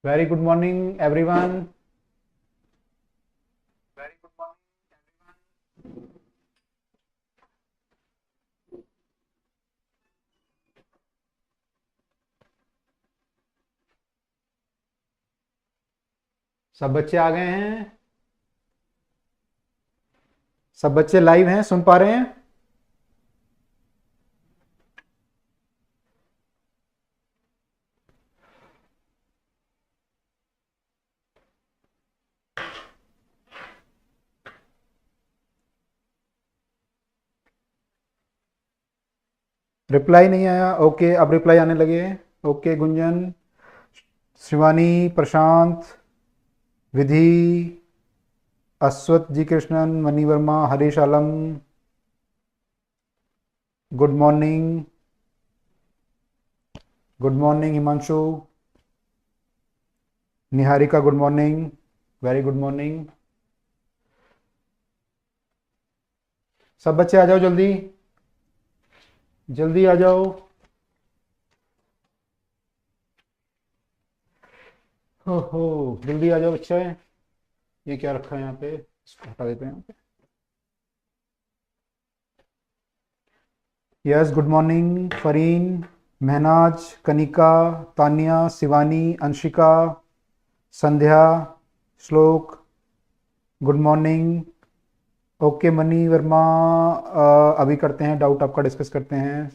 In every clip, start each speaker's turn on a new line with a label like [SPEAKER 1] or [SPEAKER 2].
[SPEAKER 1] Very good morning, everyone. Very good morning, everyone. सब बच्चे आ गए हैं। सब बच्चे लाइव हैं, सुन पा रहे हैं? रिप्लाई नहीं आया। ओके, अब रिप्लाई आने लगे। Okay, Gunjan, Shivani, Prashant, Vidhi, Ashwat ji, Krishnan, Mani Verma, Harish Alam, good morning. Good morning Himanshu, Niharika, good morning. Very good morning. सब बच्चे आ जाओ, जल्दी जल्दी आ जाओ। हो जल्दी आ जाओ बच्चे। ये क्या रखा है यहाँ पे, इसको हटा देते हैं यहाँ पे। Yes, good morning Farin, Mahnaz, Kanika, Tania, Shivani, Anshika, Sandhya, Shlok, good morning. Okay Mani Verma, अभी करते हैं, डाउट आपका डिस्कस करते हैं।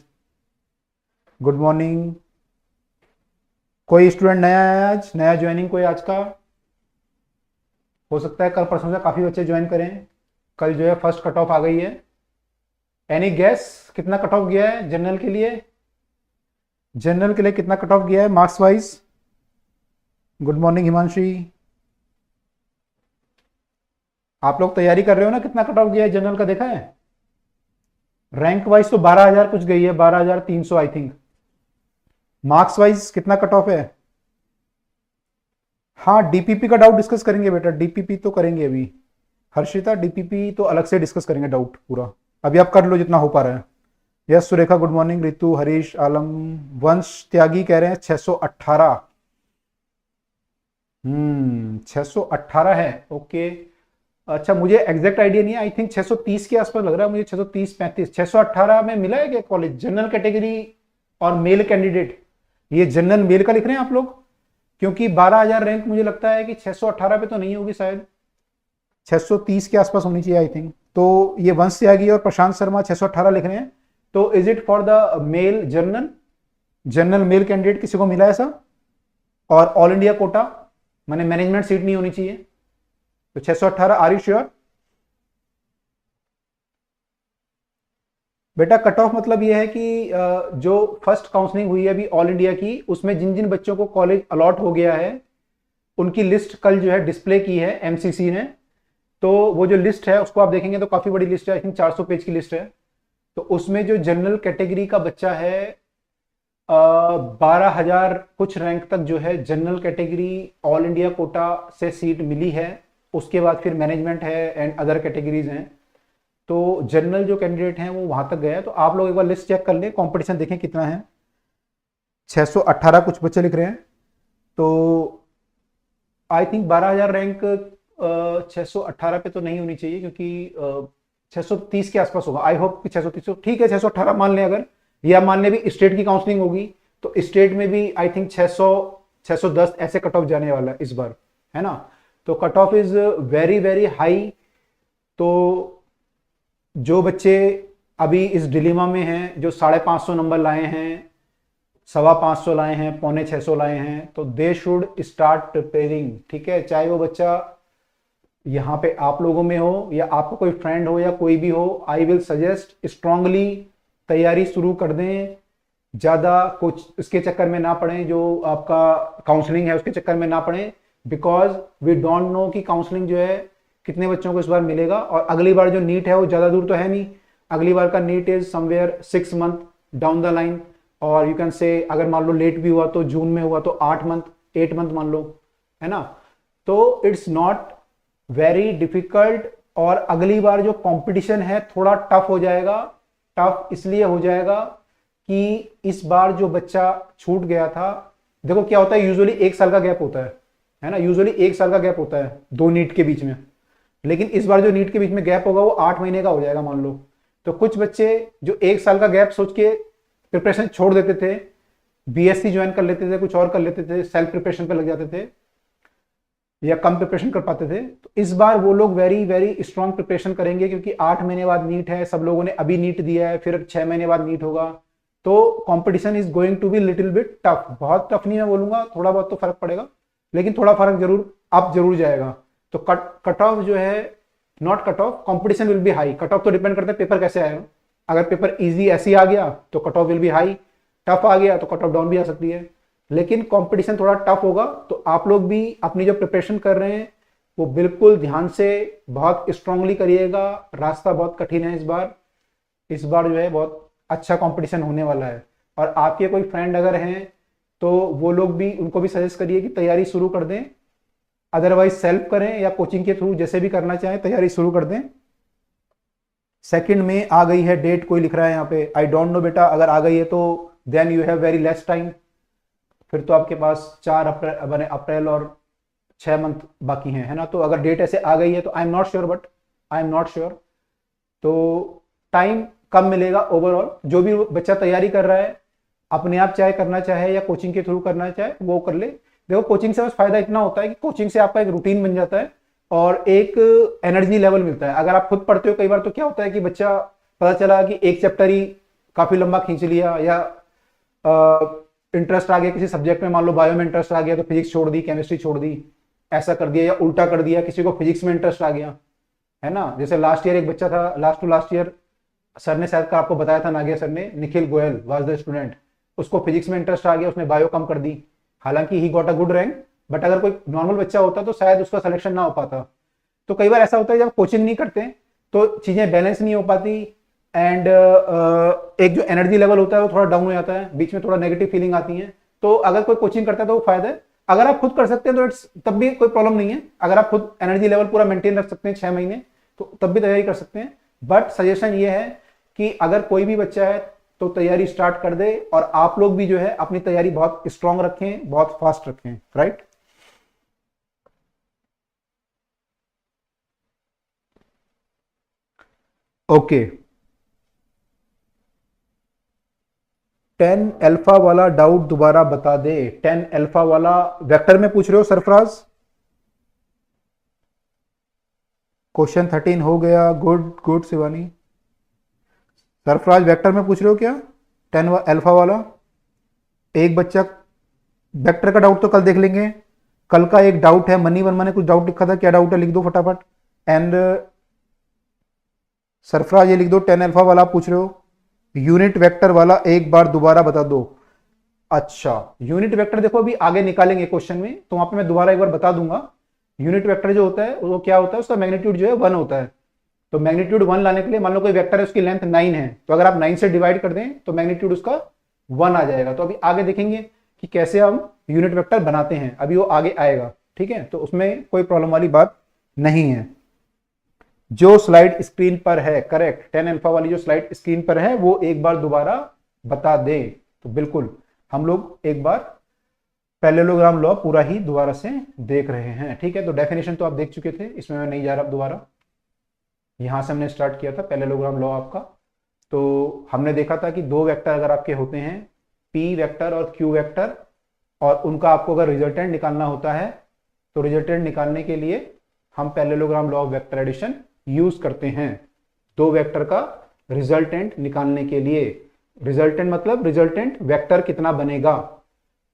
[SPEAKER 1] Good morning. कोई स्टूडेंट नया है आज, नया ज्वाइनिंग कोई आज का? हो सकता है कल परसों से काफ़ी बच्चे ज्वाइन करें। कल जो है फर्स्ट कट ऑफ आ गई है। एनी गैस कितना कट ऑफ गया है जनरल के लिए? जनरल के लिए कितना कट ऑफ गया है marks wise? Good morning Himanshi. आप लोग तैयारी कर रहे हो ना? कितना कट ऑफ गया है जनरल का देखा है? रैंक वाइज तो 12,000 कुछ गई है, 12,300 आई थिंक। मार्क्स वाइज कितना कट ऑफ है? हाँ, डीपीपी का डाउट डिस्कस करेंगे बेटा, डीपीपी तो करेंगे अभी। हर्षिता, डीपीपी तो अलग से डिस्कस करेंगे डाउट पूरा। अभी आप कर लो जितना हो पा रहा है। Yes Surekha, good morning. Ritu, Harish Alam, Vansh Tyagi कह रहे हैं 618। 618 है। ओके, अच्छा मुझे एग्जैक्ट आइडिया नहीं है, आई थिंक 630 के आसपास लग रहा है मुझे, 630 35। 618 में मिला है क्या कॉलेज जनरल कैटेगरी और मेल कैंडिडेट? ये जनरल मेल का लिख रहे हैं आप लोग? क्योंकि 12,000 रैंक मुझे लगता है कि 618 पे तो नहीं होगी शायद, 630 के आसपास होनी चाहिए आई थिंक। तो ये वंश त्यागी और प्रशांत शर्मा 618 लिख रहे हैं। तो is it for the male general, general male candidate किसी को मिला ऐसा? और ऑल इंडिया कोटा माने मैनेजमेंट सीट नहीं होनी चाहिए। तो 618, आर यू श्योर? बेटा कट ऑफ मतलब ये है कि जो फर्स्ट काउंसलिंग हुई है अभी ऑल इंडिया की, उसमें जिन जिन बच्चों को कॉलेज अलॉट हो गया है उनकी लिस्ट कल जो है डिस्प्ले की है एमसीसी ने। तो वो जो लिस्ट है उसको आप देखेंगे तो काफी बड़ी लिस्ट है, आई थिंक 400 पेज की लिस्ट है। तो उसमें जो जनरल कैटेगरी का बच्चा है 12,000 कुछ रैंक तक जो है general category all India quota से सीट मिली है। उसके बाद फिर मैनेजमेंट है एंड अदर कैटेगरीज हैं। तो जनरल जो कैंडिडेट हैं वो वहां तक गया है। तो आप लोग एक बार लिस्ट चेक कर लें, कंपटीशन देखें कितना है। 618 कुछ बच्चे लिख रहे हैं। तो आई थिंक 12,000 रैंक 618 पे तो नहीं होनी चाहिए, क्योंकि 630 के आसपास होगा। आई होप कि 630 ठीक है, 618 मान लें अगर, या मान लें भी स्टेट की काउंसलिंग होगी तो स्टेट में भी आई थिंक 600 610 ऐसे कट ऑफ जाने वाला है इस बार, है ना? तो cut of is very very high. तो जो बच्चे अभी इस डिलीमा में हैं, जो 550 नंबर लाए हैं, 525 लाए हैं, 650 लाए हैं, तो दे शुड स्टार्ट प्रिपेयरिंग। ठीक है, चाहे वो बच्चा यहाँ पे आप लोगों में हो या आपका कोई फ्रेंड हो या कोई भी हो, आई विल सजेस्ट स्ट्रांगली तैयारी शुरू कर दें। ज़्यादा कुछ इसके चक्कर में ना पड़ें, जो आपका काउंसलिंग है उसके चक्कर में ना पड़ें, बिकॉज वी डोंट नो कि काउंसलिंग जो है कितने बच्चों को इस बार मिलेगा। और अगली बार जो नीट है वो ज़्यादा दूर तो है नहीं, अगली बार का NEET is somewhere 6 month down the line. और यू कैन से अगर मान लो लेट भी हुआ तो जून में हुआ तो 8 मंथ 8 मंथ मान लो, है ना? तो इट्स नॉट वेरी डिफिकल्ट। और अगली बार जो कंपटीशन है थोड़ा टफ हो जाएगा। टफ इसलिए हो जाएगा कि इस बार जो बच्चा छूट गया था देखो क्या होता है, यूजुअली 1 साल का गैप होता है ना, यूजुअली 1 साल का गैप होता है दो नीट के बीच में। लेकिन इस बार जो नीट के बीच में गैप होगा वो 8 महीने का हो जाएगा मान लो। तो कुछ बच्चे जो 1 साल का गैप सोच के प्रिपरेशन छोड़ देते थे, बीएससी ज्वाइन कर लेते थे, कुछ और कर लेते थे, सेल्फ प्रिपरेशन पे लग जाते थे या कम प्रिपरेशन कर पाते थे, तो इस बार वो लोग वेरी वेरी स्ट्रांग प्रिपरेशन करेंगे, क्योंकि 8 महीने बाद नीट है, सब लोगों ने अभी नीट दिया है, फिर 6 महीने बाद नीट होगा। तो competition is going to be little bit tough, बहुत टफ नहीं मैं बोलूंगा, थोड़ा बहुत तो फर्क पड़ेगा, लेकिन थोड़ा फर्क जरूर अप जरूर जाएगा। तो कट ऑफ जो है, not cut off, competition will be high. Cut off तो डिपेंड करता है पेपर कैसे आएगा। अगर पेपर इजी ऐसी आ गया तो cut off will be high, tough आ गया तो कट ऑफ डाउन भी आ सकती है। लेकिन कंपटीशन थोड़ा टफ होगा, तो आप लोग भी अपनी जो प्रिपरेशन कर रहे हैं वो बिल्कुल ध्यान से बहुत स्ट्रांगली करिएगा। रास्ता बहुत कठिन है इस बार जो है बहुत अच्छा कंपटीशन होने वाला है। और आपके कोई फ्रेंड अगर हैं तो वो लोग भी, उनको भी सजेस्ट करिए कि तैयारी शुरू कर दें, अदरवाइज सेल्फ करें या कोचिंग के थ्रू, जैसे भी करना चाहें तैयारी शुरू कर दें। सेकंड में आ गई है डेट, कोई लिख रहा है यहाँ पे, आई डोंट नो बेटा, अगर आ गई है तो then you have very less time. फिर तो आपके पास 4 अप्रैल और 6 मंथ बाकी हैं, है ना। तो अगर डेट ऐसे आ गई है तो I am not sure, but I am not sure, तो टाइम कम मिलेगा ओवरऑल। जो भी बच्चा तैयारी कर रहा है अपने आप चाहे करना चाहे या कोचिंग के थ्रू करना चाहे वो कर ले। देखो कोचिंग से बस फायदा इतना होता है कि कोचिंग से आपका एक रूटीन बन जाता है और एक एनर्जी लेवल मिलता है। अगर आप खुद पढ़ते हो कई बार तो क्या होता है कि बच्चा, पता चला कि एक चैप्टर ही काफी लंबा खींच लिया, या इंटरेस्ट आ गया किसी सब्जेक्ट में, मान लो बायो में इंटरेस्ट आ गया तो फिजिक्स छोड़ दी, केमिस्ट्री छोड़ दी, ऐसा कर दिया, या उल्टा कर दिया, किसी को फिजिक्स में इंटरेस्ट आ गया, है ना। जैसे लास्ट ईयर एक बच्चा था, last to last year sir ने शायद आपको बताया था, नागिया सर ने, Nikhil Goyal was the student, उसको फिजिक्स में इंटरेस्ट आ गया, उसने बायो कम कर दी, हालांकि he got a good rank, but अगर कोई नॉर्मल बच्चा होता तो शायद उसका सिलेक्शन ना हो पाता। तो कई बार ऐसा होता है जब कोचिंग नहीं करते तो चीजें बैलेंस नहीं हो पाती, एंड एक जो एनर्जी लेवल होता है वो थोड़ा डाउन हो जाता है, बीच में थोड़ा नेगेटिव फीलिंग आती है। तो अगर कोई कोचिंग करता है तो वो फायदा है। अगर आप खुद कर सकते हैं तो इट्स, तब भी कोई प्रॉब्लम नहीं है। अगर आप खुद एनर्जी लेवल पूरा मेंटेन रख सकते हैं 6 महीने तो तब भी तैयारी कर सकते हैं। बट सजेशन ये है कि अगर कोई भी बच्चा है तो तैयारी स्टार्ट कर दे, और आप लोग भी जो है अपनी तैयारी बहुत स्ट्रांग रखें, बहुत फास्ट रखें, राइट। ओके, 10 अल्फा वाला डाउट दोबारा बता दे। 10 अल्फा वाला वेक्टर में पूछ रहे हो सरफराज? क्वेश्चन 13 हो गया, good good Shivani. Sarfaraz vector में पूछ रहे हो क्या? 10 अल्फा वाला एक बच्चा, वेक्टर का डाउट तो कल देख लेंगे। कल का एक डाउट है, मनी वर्मा ने कुछ डाउट लिखा था, क्या डाउट है लिख दो फटाफट। एंड सरफराज ये लिख दो, 10 अल्फा वाला आप पूछ रहे हो, यूनिट वेक्टर वाला एक बार दोबारा बता दो। अच्छा, यूनिट वेक्टर देखो अभी आगे निकालेंगे क्वेश्चन में, तो वहां पे मैं दोबारा एक बार बता दूंगा। यूनिट वेक्टर जो होता है वो क्या होता है, उसका मैग्नीट्यूड जो है 1 होता है। तो मैग्नीट्यूड 1 लाने के लिए, मान लो कोई वेक्टर है उसकी लेंथ 9 है, तो अगर आप 9 से डिवाइड कर दें तो मैग्नीट्यूड उसका 1 आ जाएगा। तो अभी आगे देखेंगे कि कैसे हम यूनिट वेक्टर बनाते हैं, अभी वो आगे आएगा, ठीक है। तो उसमें कोई प्रॉब्लम वाली बात नहीं है। जो स्लाइड स्क्रीन पर है, करेक्ट, 10 अल्फा वाली जो स्लाइड स्क्रीन पर है वो एक बार दोबारा बता दे। तो बिल्कुल हम लोग एक बार पैरेललोग्राम लॉ पूरा ही दोबारा से देख रहे हैं, ठीक है। तो डेफिनेशन तो आप देख चुके थे, इसमें मैं नहीं जा रहा दोबारा। यहां से हमने स्टार्ट किया था पैरेललोग्राम लॉ आपका। तो हमने देखा था कि दो वेक्टर अगर आपके होते हैं, पी वेक्टर और क्यू वेक्टर, और उनका आपको अगर रिजल्टेंट निकालना होता है तो रिजल्टेंट निकालने के लिए हम parallelogram law of vector addition use करते हैं। दो वेक्टर का रिजल्टेंट निकालने के लिए, रिजल्टेंट मतलब रिजल्टेंट वेक्टर कितना बनेगा।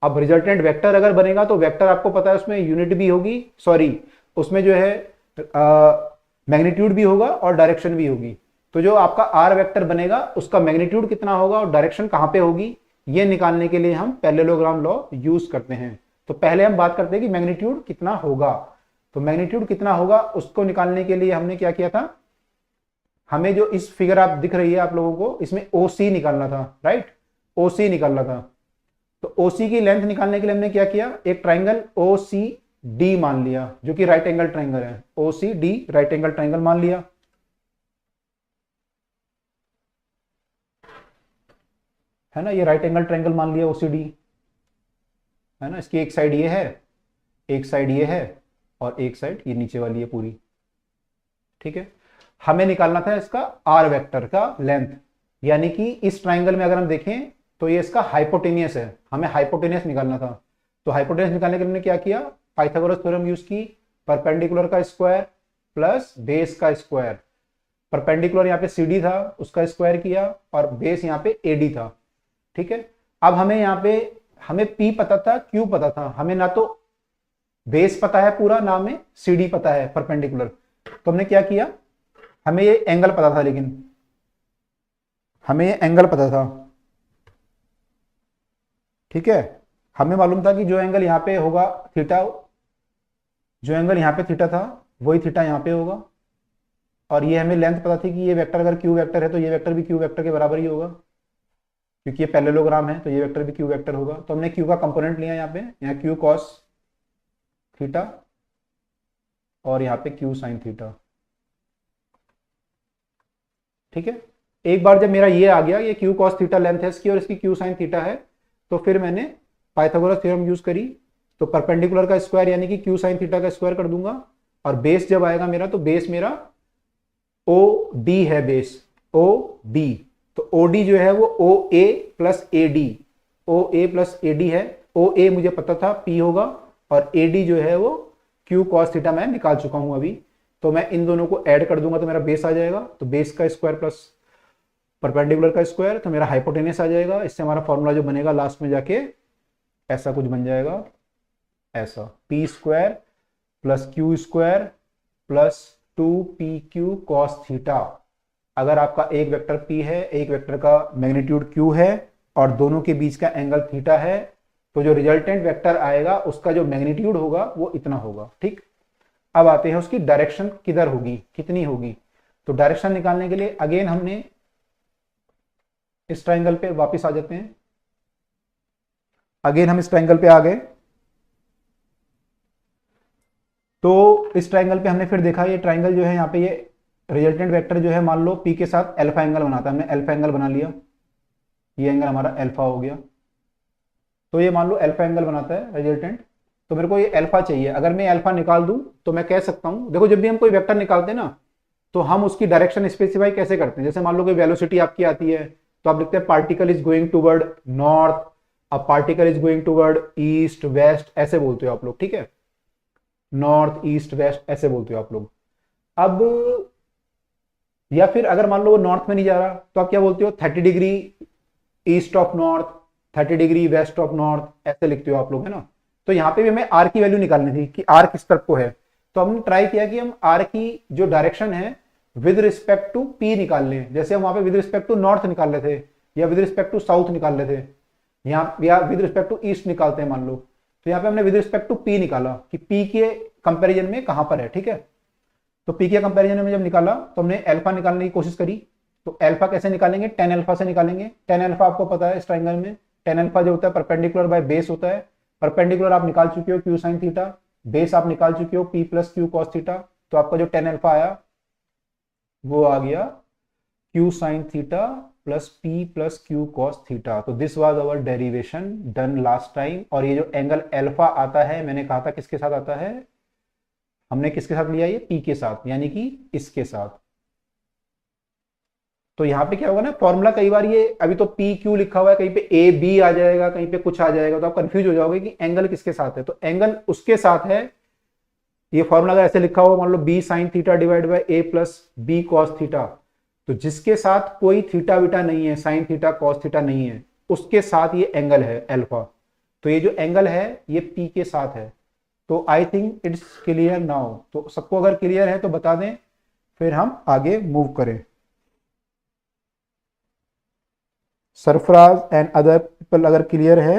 [SPEAKER 1] अब रिजल्टेंट वेक्टर अगर बनेगा तो वेक्टर आपको पता है उसमें यूनिट भी होगी, सॉरी उसमें जो है मैग्नीट्यूड भी होगा और डायरेक्शन भी होगी। तो जो आपका आर वेक्टर बनेगा उसका मैग्नीट्यूड कितना होगा और डायरेक्शन कहां पे होगी, ये निकालने के लिए हम पैरेललोग्राम लॉ यूज करते हैं। तो पहले हम बात करते हैं कि मैग्नीट्यूड कितना होगा। तो मैग्नीट्यूड कितना होगा उसको निकालने के लिए हमने क्या किया था, हमें जो इस फिगर आप दिख रही है आप लोगों को, इसमें ओसी निकालना था, राइट, ओसी निकालना था। तो ओसी की लेंथ निकालने के लिए हमने क्या किया, एक ट्राइंगल ओ सी डी मान लिया जो कि राइट एंगल ट्राइंगल है, O C D right angle triangle मान लिया, है ना, ये राइट एंगल ट्राइंगल मान लिया ओसीडी। है ना। इसकी एक साइड ये है, एक साइड ये है, और एक साइड ये नीचे वाली है पूरी, ठीक है। हमें निकालना था इसका आर वेक्टर का लेंथ, यानी कि इस ट्राइंगल में अगर हम देखें तो ये इसका हाइपोटेनियस है, हमें हाइपोटेनियस निकालना था। तो हाइपोटेनियस निकालने के लिए हमने क्या किया, पाइथागोरस थ्योरम यूज की, परपेंडिकुलर का स्क्वायर प्लस बेस का स्क्वायर। परपेंडिकुलर यहाँ पे CD था, उसका स्क्वायर किया, और बेस यहाँ पे AD था, ठीक है। अब हमें यहाँ पे हमें P पता था, Q पता था, हमें ना तो बेस पता है पूरा, ना हमें CD पता है परपेंडिकुलर। तो हमने क्या किया, हमें ये एंगल पता था, लेकिन हमें ये एंगल पता था, ठीक है। हमें मालूम था कि जो एंगल यहाँ पे होगा थीटा, जो एंगल यहाँ पे थीटा था वही थीटा यहाँ पे होगा, और ये हमें लेंथ पता थी कि ये वेक्टर अगर क्यू वेक्टर है तो ये वेक्टर भी क्यू वेक्टर के बराबर ही होगा, क्योंकि ये पैरेललोग्राम है तो ये वेक्टर भी क्यू वेक्टर होगा। तो हमने क्यू का कंपोनेंट लिया यहाँ पे, यहाँ क्यू कॉस थीटा और यहाँ पे क्यू साइन थीटा, ठीक है। एक बार जब मेरा ये आ गया, ये क्यू कॉस थीटा लेंथ है इसकी और इसकी क्यू साइन थीटा है, तो फिर मैंने पाइथागोरस थ्योरम यूज करी। तो परपेंडिकुलर का स्क्वायर यानी कि क्यू साइन थीटा का स्क्वायर कर दूंगा, और बेस जब आएगा मेरा, तो बेस मेरा ओ डी है, बेस ओ डी। तो ओ डी जो है वो O A plus A D, O A plus A D है। ओ ए मुझे पता था पी होगा, और ए डी जो है वो क्यू कॉस थीटा मैं निकाल चुका हूं अभी। तो मैं इन दोनों को ऐड कर दूंगा तो मेरा बेस आ जाएगा, तो बेस का स्क्वायर प्लस परपेंडिकुलर का स्क्वायर, तो मेरा हाइपोटेनस आ जाएगा। इससे हमारा फॉर्मूला जो बनेगा लास्ट में जाके ऐसा कुछ बन जाएगा, ऐसा P square plus Q square plus 2pq cos theta. अगर आपका एक वेक्टर p है, एक वेक्टर का मैग्नीट्यूड q है, और दोनों के बीच का एंगल थीटा है, तो जो रिजल्टेंट वेक्टर आएगा उसका जो मैग्नीट्यूड होगा वो इतना होगा, ठीक। अब आते हैं उसकी डायरेक्शन किधर होगी, कितनी होगी। तो डायरेक्शन निकालने के लिए अगेन हमने इस ट्राइंगल पे वापस आ जाते हैं, अगेन हम इस ट्राइंगल पे आ गए। तो इस ट्राइंगल पे हमने फिर देखा, ये ट्राइंगल जो है यहाँ पे ये रिजल्टेंट वेक्टर जो है मान लो P के साथ अल्फा एंगल बनाता है, हमने अल्फा एंगल बना लिया, ये एंगल हमारा अल्फा हो गया। तो ये मान लो अल्फा एंगल बनाता है रिजल्टेंट, तो मेरे को ये अल्फा चाहिए। अगर मैं अल्फा निकाल दूं तो मैं कह सकता हूं, देखो जब भी हम कोई वेक्टर निकालते हैं ना, तो हम उसकी डायरेक्शन स्पेसिफाई कैसे करते हैं। जैसे मान लो कोई वेलोसिटी आपकी आती है, तो आप लिखते हैं particle is going toward north, अब particle is going toward east west, ऐसे बोलते हो आप लोग, ठीक है। नॉर्थ ईस्ट वेस्ट ऐसे बोलते हो आप लोग। अब या फिर अगर मान लो वो नॉर्थ में नहीं जा रहा, तो आप क्या बोलते हो, 30 degree east of north, 30 degree west of north, ऐसे लिखते हो आप लोग, है ना। तो यहाँ पे भी हमें आर की वैल्यू निकालनी थी कि आर किस तरफ को है। तो हमने ट्राई किया कि हम आर की जो डायरेक्शन है विद रिस्पेक्ट टू पी निकाल लें। जैसे हम वहां पे विद रिस्पेक्ट टू नॉर्थ निकाल लेते थे, या विद रिस्पेक्ट टू साउथ निकाल लेते, यहाँ या विद रिस्पेक्ट टू ईस्ट निकालते हैं मान लो। तो यहाँ पे हमने विद रिस्पेक्ट टू पी निकाला कि पी के कंपैरिजन में कहां पर है, ठीक है। तो पी के कंपैरिजन में जब निकाला तो हमने अल्फा निकालने की कोशिश करी। तो अल्फा कैसे निकालेंगे, टेन अल्फा से निकालेंगे। टेन अल्फा आपको पता है इस ट्राइंगल में टेन अल्फा जो होता है परपेंडिकुलर बाय बेस होता है। परपेंडिकुलर आप निकाल चुके हो क्यू साइन थीटा, बेस आप निकाल चुके हो P plus Q cos theta. तो आपका जो टेन अल्फा आया वो आ गया Q sine theta plus P plus Q cos theta. तो this was our derivation done last time. और ये जो एंगल अल्फा आता है, मैंने कहा था किसके साथ आता है, हमने किसके साथ लिया, ये पी के साथ, यानी कि इसके साथ। तो यहां पे क्या होगा ना, फॉर्मूला कई बार ये अभी तो पी क्यू लिखा हुआ है, कहीं पे ए बी आ जाएगा, कहीं पे कुछ आ जाएगा, तो आप कंफ्यूज हो जाओगे कि एंगल किसके साथ है। तो एंगल उसके साथ है, ये फॉर्मूला अगर ऐसे लिखा हुआ मान लो B sine theta divide by A plus B cos theta, तो जिसके साथ कोई थीटा विटा नहीं है, साइन थीटा कॉस थीटा नहीं है, उसके साथ ये एंगल है अल्फा। तो ये जो एंगल है ये पी के साथ है। तो आई थिंक इट्स क्लियर नाउ। तो सबको अगर क्लियर है तो बता दें, फिर हम आगे मूव करें। सरफराज एंड अदर पीपल अगर क्लियर है।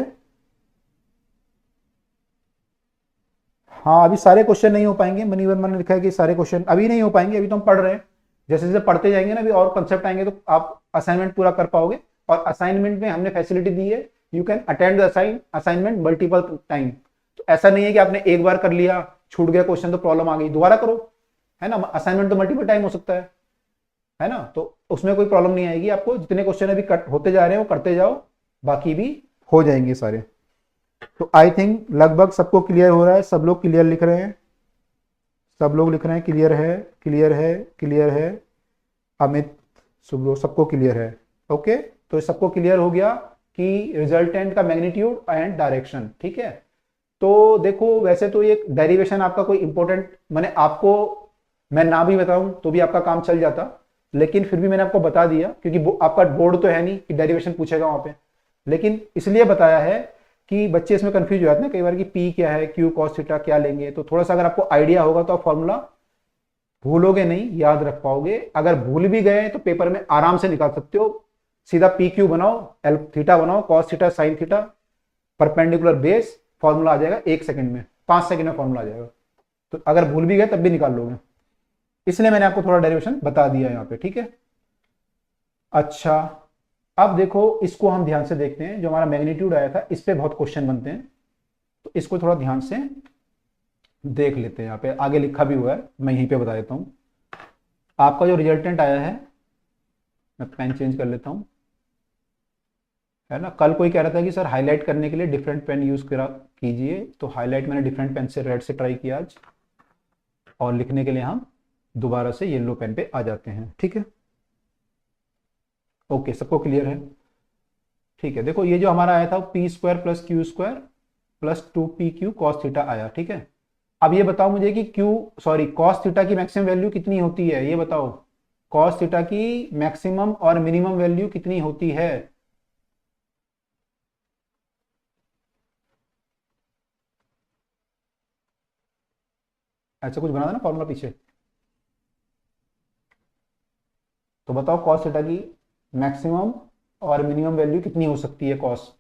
[SPEAKER 1] हाँ, अभी सारे क्वेश्चन नहीं हो पाएंगे, मनी वर्मा ने लिखा है कि सारे क्वेश्चन अभी नहीं हो पाएंगे, अभी तो हम पढ़ रहे हैं। जैसे जैसे पढ़ते जाएंगे ना, अभी और कंसेप्ट आएंगे तो आप असाइनमेंट पूरा कर पाओगे। और असाइनमेंट में हमने फैसिलिटी दी है, you can attend the assignment multiple time. तो ऐसा नहीं है कि आपने एक बार कर लिया, छूट गया क्वेश्चन तो प्रॉब्लम आ गई, दोबारा करो, है ना। असाइनमेंट तो मल्टीपल टाइम हो सकता है ना। तो उसमें कोई प्रॉब्लम नहीं आएगी आपको। जितने क्वेश्चन अभी होते जा रहे हैं वो करते जाओ, बाकी भी हो जाएंगे सारे, तो आई थिंक लगभग सबको क्लियर हो रहा है, सब लोग क्लियर लिख रहे हैं, सब लोग लिख रहे हैं क्लियर है, क्लियर है, क्लियर है। अमित, सुब्रो, सबको क्लियर है। ओके, तो सबको क्लियर हो गया कि रिजल्टेंट का मैग्नीट्यूड एंड डायरेक्शन। ठीक है, तो देखो वैसे तो ये डेरिवेशन आपका कोई इंपॉर्टेंट, मैंने आपको, मैं ना भी बताऊं तो भी आपका काम चल जाता, लेकिन फिर भी मैंने आपको बता दिया क्योंकि आपका बोर्ड तो है नहीं कि डेरिवेशन पूछेगा वहां पे, लेकिन इसलिए बताया है कि बच्चे इसमें कंफ्यूज हो जाते हैं कई बार कि पी क्या है, क्यू कॉस थीटा क्या लेंगे। तो थोड़ा सा अगर आपको आइडिया होगा तो आप फॉर्मूला भूलोगे नहीं, याद रख पाओगे। अगर भूल भी गए तो पेपर में आराम से निकाल सकते हो, सीधा पी क्यू बनाओ, एल थीटा बनाओ, cos theta sine theta, perpendicular base, formula आ जाएगा 1 सेकंड में, 5 सेकंड में फॉर्मूला आ जाएगा। तो अगर भूल भी गए तब भी निकाल लोगे, इसलिए मैंने आपको थोड़ा डेरिवेशन बता दिया यहाँ पे। ठीक है, अच्छा अब देखो इसको हम ध्यान से देखते हैं, जो हमारा मैग्नीट्यूड आया था इस पे बहुत क्वेश्चन बनते हैं, तो इसको थोड़ा ध्यान से देख लेते हैं। यहाँ पे आगे लिखा भी हुआ है, मैं यहीं पे बता देता हूँ। आपका जो रिजल्टेंट आया है, मैं पेन चेंज कर लेता हूँ, है ना। कल कोई कह रहा था कि सर हाईलाइट करने के लिए डिफरेंट पेन यूज करा कीजिए, तो हाईलाइट मैंने डिफरेंट पेन से, रेड से ट्राई किया आज, और लिखने के लिए हम दोबारा से येलो पेन पे आ जाते हैं। ठीक है, ओके, सबको क्लियर है। ठीक है, देखो ये जो हमारा आया था P square plus Q square plus 2pq cos theta आया। ठीक है, अब ये बताओ मुझे कि कॉस थीटा की मैक्सिमम वैल्यू कितनी होती है, ये बताओ। कॉस थीटा की मैक्सिमम और मिनिमम वैल्यू कितनी होती है? ऐसा कुछ बना था ना फॉर्मूला पीछे, तो बताओ कॉस थीटा की मैक्सिमम और मिनिमम वैल्यू कितनी हो सकती है कॉस?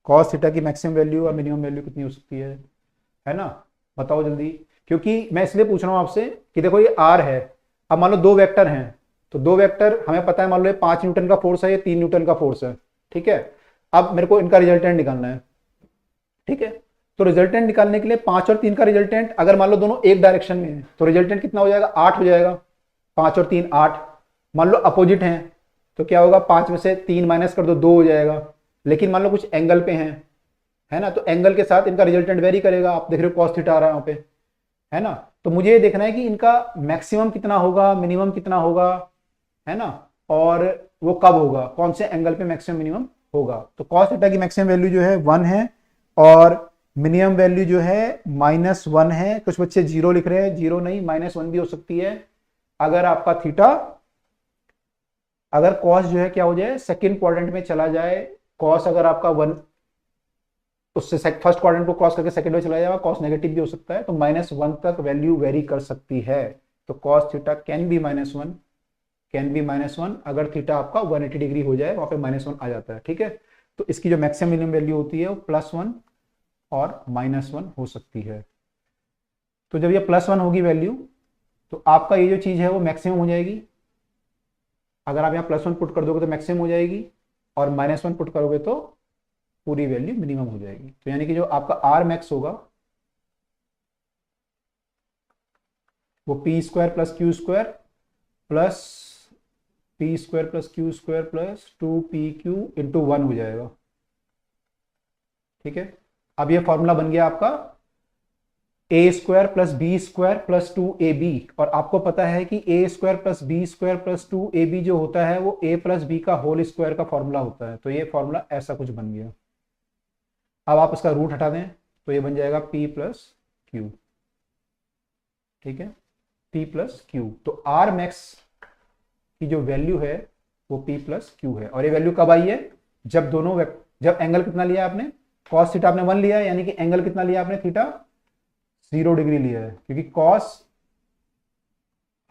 [SPEAKER 1] कॉस थीटा की मैक्सिमम वैल्यू और मिनिमम वैल्यू कितनी हो सकती है ना? बताओ जल्दी, क्योंकि मैं इसलिए पूछ रहा हूं आपसे कि देखो ये आर है, अब मान लो दो वेक्टर हैं, तो दो वेक्टर हमें पता है, मान लो ये 5 न्यूटन का फोर्स है, ये 3 न्यूटन का फोर्स है। ठीक है, अब मेरे को इनका रिजल्टेंट निकालना है। ठीक है, तो रिजल्टेंट निकालने के लिए 5 और 3 का रिजल्टेंट अगर मान लो दोनों एक डायरेक्शन में है तो रिजल्टेंट कितना हो जाएगा? 8 हो जाएगा। 5 और 3 8। मान लो अपोजिट हैं तो क्या होगा? 5 में से 3 माइनस कर दो, 2 हो जाएगा। लेकिन मान लो कुछ एंगल पे हैं, है ना, तो एंगल के साथ इनका रिजल्टेंट वेरी करेगा। आप देख रहे हो कॉस थीटा आ रहा है वहां पे, है ना। तो मुझे ये देखना है कि इनका मैक्सिमम कितना होगा, मिनिमम कितना होगा, है ना, और वो कब होगा, कौन से एंगल पे मैक्सिमम मिनिमम होगा। तो कॉस थीटा की मैक्सिमम वैल्यू जो है 1 है और मिनिमम वैल्यू जो है -1 है। कुछ बच्चे 0 लिख रहे हैं, 0 नहीं, -1 भी हो सकती है। अगर आपका थीटा, अगर कॉस जो है क्या हो जाए, सेकंड क्वाड्रेंट में चला जाए, कॉस अगर आपका 1 उससे फर्स्ट क्वाड्रेंट को क्रॉस करके सेकंड में चला जाएगा, कॉस नेगेटिव भी हो सकता है, तो -1 तक वैल्यू वेरी कर सकती है। तो cos theta can be -1, can be -1। अगर थीटा आपका 180 डिग्री हो जाए, वहां पे -1 आ जाता है। ठीक है, तो इसकी जो मैक्सिमम मिनिमम वैल्यू होती है वो +1 और -1 हो सकती है। तो जब ये +1 होगी वैल्यू, तो आपका ये जो चीज है वो मैक्सिमम हो जाएगी। अगर आप यहाँ +1 पुट कर दोगे तो मैक्सिमम हो जाएगी, और -1 पुट करोगे तो पूरी वैल्यू मिनिमम हो जाएगी। तो यानी कि जो आपका आर मैक्स होगा वो P square plus Q square plus P square plus Q square plus 2pq into 1 हो जाएगा। ठीक है, अब ये फॉर्मूला बन गया आपका A square plus B square plus 2ab। और आपको पता है कि A square plus B square plus 2ab जो होता है वो a प्लस बी का होल स्क्वायर का फॉर्मूला होता है। तो ये फॉर्मूला ऐसा कुछ बन गया। अब आप इसका रूट हटा दें तो ये बन जाएगा p प्लस क्यू। ठीक है, p प्लस क्यू। तो आर मैक्स की जो वैल्यू है वो p प्लस क्यू है। और ये वैल्यू कब आई है? जब दोनों जब एंगल कितना लिया आपने, कॉस थीटा आपने 1 लिया है, यानी कि एंगल कितना लिया आपने? थीटा 0 डिग्री लिया है, क्योंकि कॉस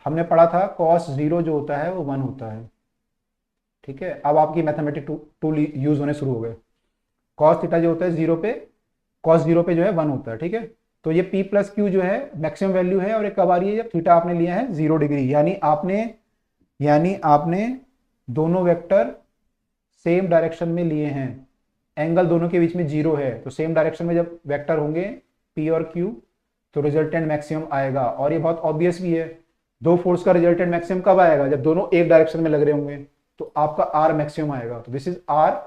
[SPEAKER 1] हमने पढ़ा था कॉस 0 जो होता है वो 1 होता है। ठीक है, अब आपकी मैथमेटिक टूल यूज होने शुरू हो गए। कॉस थीटा जो होता है 0 पे, कॉस 0 पे जो है 1 होता है। ठीक है, तो ये p प्लस क्यू जो है मैक्सिमम वैल्यू है, और ये कब आ रही है? जब थीटा आपने लिया है 0 डिग्री, यानी आपने दोनों वेक्टर सेम डायरेक्शन में लिए हैं, एंगल दोनों के बीच में 0 है, तो सेम डायरेक्शन में जब वेक्टर होंगे p और q तो रिजल्टेंट मैक्सिमम आएगा। और ये बहुत ऑब्वियस भी है, दो फोर्स का रिजल्टेंट मैक्सिमम कब आएगा? जब दोनों एक डायरेक्शन में लग रहे होंगे। तो आपका आर मैक्सिमम आएगा। तो दिस इज आर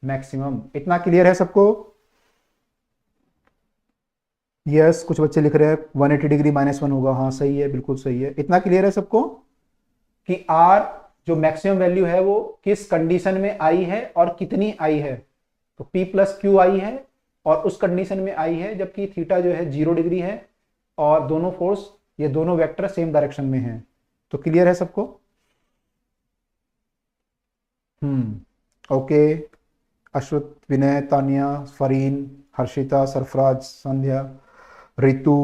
[SPEAKER 1] मैक्सिमम। इतना क्लियर है सबको? यस, कुछ बच्चे लिख रहे हैं 180 डिग्री -1 होगा। हाँ सही है, बिल्कुल सही है। इतना क्लियर है सबको कि आर जो मैक्सिमम वैल्यू है वो किस कंडीशन में आई है और कितनी आई है? तो P प्लस क्यू आई है और उस कंडीशन में आई है जबकि थीटा जो है 0 डिग्री है और दोनों फोर्स, ये दोनों वेक्टर सेम डायरेक्शन में हैं। तो क्लियर है सबको? ओके। अश्वत, विनय, तानिया, फरीन, हर्षिता, सरफराज, संध्या, रितु,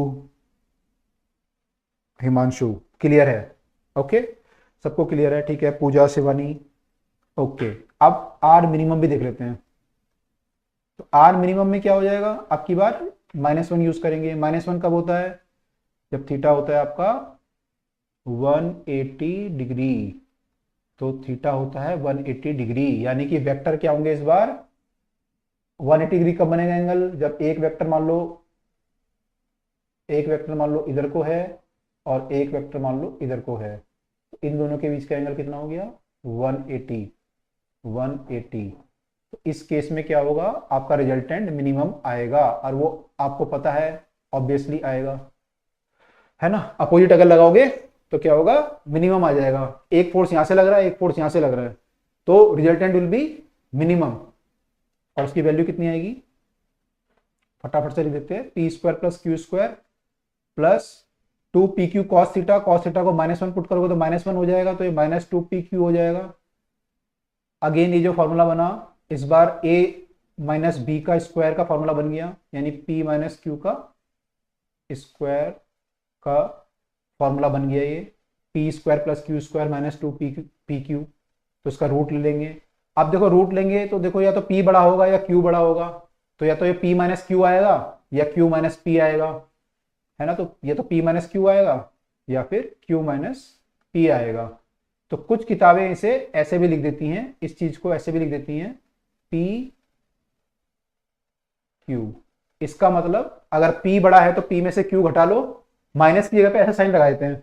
[SPEAKER 1] हिमांशु, क्लियर है? ओके, सबको क्लियर है? ठीक है। पूजा, शिवानी, ओके। अब आर मिनिमम भी देख लेते हैं। तो आर मिनिमम में क्या हो जाएगा? अब की बार -1 यूज करेंगे। -1 कब होता है? जब थीटा होता है आपका 180 डिग्री। तो थीटा होता है 180 डिग्री, यानी कि वेक्टर क्या होंगे इस बार? 180 डिग्री कब बनेगा एंगल? जब एक वेक्टर मान लो इधर को है और एक वेक्टर मान लो इधर को है। तो इन दोनों के बीच का एंगल कितना हो गया? 180। 180। तो इस केस में क्या होगा? आपका रिजल्टेंट मिनिमम आएगा और वो आपको पता है, ऑब्वियसली आएगा, है ना। अपोजिट अगर लगाओगे तो क्या होगा? मिनिमम आ जाएगा। एक फोर्स यहां से लग रहा है, एक फोर्स यहां से लग रहा है, तो रिजल्टेंट विल बी मिनिमम। और उसकी वैल्यू कितनी आएगी? फटाफट से लिख देते हैं। P square plus Q square plus 2pq cos theta. cos theta को -1 पुट करोगे तो -1 हो जाएगा, तो ये -2pq हो जाएगा। अगेन ये जो फॉर्मूला बना इस बार a माइनस बी का स्क्वायर का फॉर्मूला बन गया, यानी p माइनस क्यू का स्क्वायर का फॉर्मूला बन गया ये। P square plus Q square -2pq। तो इसका रूट ले लेंगे। अब देखो रूट लेंगे तो देखो या तो p बड़ा होगा या q बड़ा होगा। तो या तो ये p माइनस क्यू आएगा या q माइनस p आएगा, है ना। तो ये तो p माइनस क्यू आएगा या फिर q माइनस p आएगा। तो कुछ किताबें इसे ऐसे भी लिख देती हैं, इस चीज को ऐसे भी लिख देती हैं, p q। इसका मतलब अगर p बड़ा है तो p में से q घटा लो। माइनस की जगह पे ऐसा साइन लगा देते हैं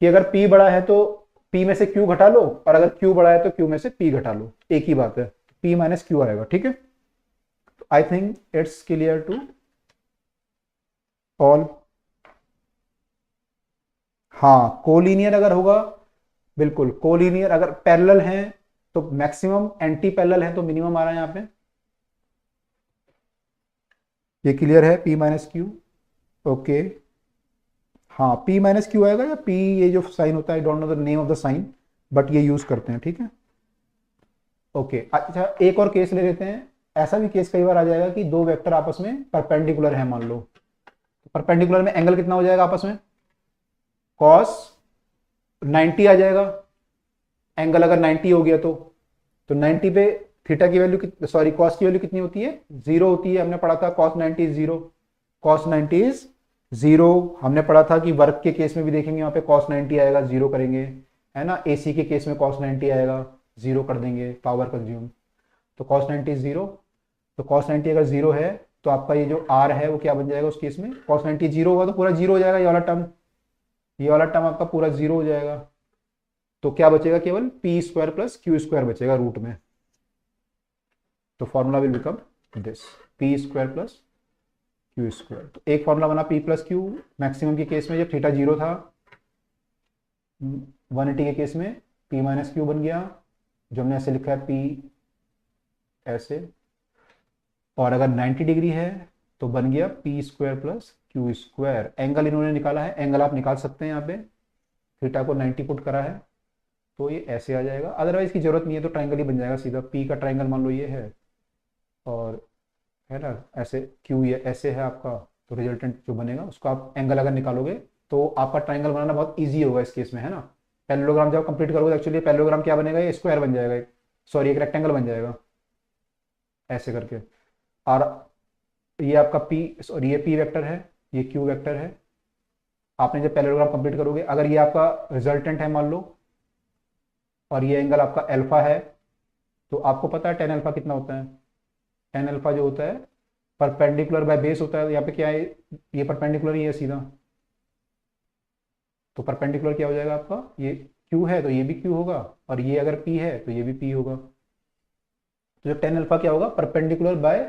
[SPEAKER 1] कि अगर p बड़ा है तो p में से q घटा लो और अगर q बड़ा है तो q में से p घटा लो, एक ही बात है। p माइनस q आएगा, ठीक है। I think it's clear to all. हाँ, कोलिनियर अगर होगा, बिल्कुल कोलिनियर अगर पैरेलल है तो मैक्सिमम, एंटी पैरेलल है तो मिनिमम आ रहा है यहां पे। ये क्लियर है? p minus q, okay. हाँ, p माइनस क्यू आएगा या p, ये जो साइन होता है, I don't know the name of the sign, but ये यूज करते हैं, ठीक है। ओके, अच्छा एक और केस ले लेते हैं। ऐसा भी केस कई बार आ जाएगा कि दो वेक्टर आपस में परपेंडिकुलर है मान लो। परपेंडिकुलर में एंगल कितना हो जाएगा आपस में? cos 90 आ जाएगा। एंगल अगर 90 हो गया तो 90 पे थीटा की वैल्यू, सॉरी cos की वैल्यू कितनी होती है? 0 होती है। हमने पढ़ा था cos 90 इज 0। cos 90 इज 0 हमने पढ़ा था कि वर्क के केस में भी देखेंगे, वहां पे cos 90 आएगा, 0 करेंगे, है ना। एसी के केस में cos 90 आएगा, 0 कर देंगे, पावर कंज्यूम। तो cos 90 इज 0। तो cos 90 अगर 0 है तो आपका ये जो r है वो क्या बन जाएगा उस केस में? cos 90 0 होगा तो पूरा 0 हो जाएगा, ये वाला टर्म आपका पूरा 0 हो जाएगा। तो क्या बचेगा? केवल P square plus Q square बचेगा रूट में। तो formula will become this, P square plus Q square. तो एक फॉर्मूला बना पी प्लस क्यू मैक्सिमम के केस में जब थीटा 0 था। 180 के केस में पी माइनस क्यू बन गया, जो हमने ऐसे लिखा है पी ऐसे। और अगर 90 डिग्री है तो बन गया P square plus Q square. Angle इन्होंने निकाला है, एंगल आप निकाल सकते हैं यहाँ पे। थीटा को 90 पुट करा है तो ये ऐसे आ जाएगा। अदरवाइज की जरूरत नहीं है तो ट्राइंगल ही बन जाएगा सीधा। पी का ट्राइंगल मान लो ये है और, है ना, ऐसे क्यू ये ऐसे है आपका। तो रिजल्टेंट जो बनेगा उसको आप एंगल अगर निकालोगे तो आपका ट्राइंगल बनाना बहुत ईजी होगा इस केस में, है ना। पैरेललोग्राम जब कंप्लीट करोगे एक्चुअली पैरेललोग्राम क्या बनेगा? ये स्क्वायर बन जाएगा, सॉरी एक रेक्टेंगल बन जाएगा ऐसे करके। और ये आपका पी, सॉरी ये पी वेक्टर है, ये क्यू वेक्टर है। आपने जब पैरेललोग्राम कंप्लीट करोगे, अगर ये आपका रिजल्टेंट है मान लो और ये एंगल आपका अल्फा है, तो आपको पता है टेन अल्फा कितना होता है? टेन अल्फा जो होता है परपेंडिकुलर बाय बेस होता है। यहाँ पे क्या है? ये परपेंडिकुलर ही है सीधा। तो परपेंडिकुलर क्या हो जाएगा आपका? ये Q है तो ये भी Q होगा, और ये अगर P है तो ये भी P होगा। तो जो टेन अल्फा क्या होगा, परपेंडिकुलर बाय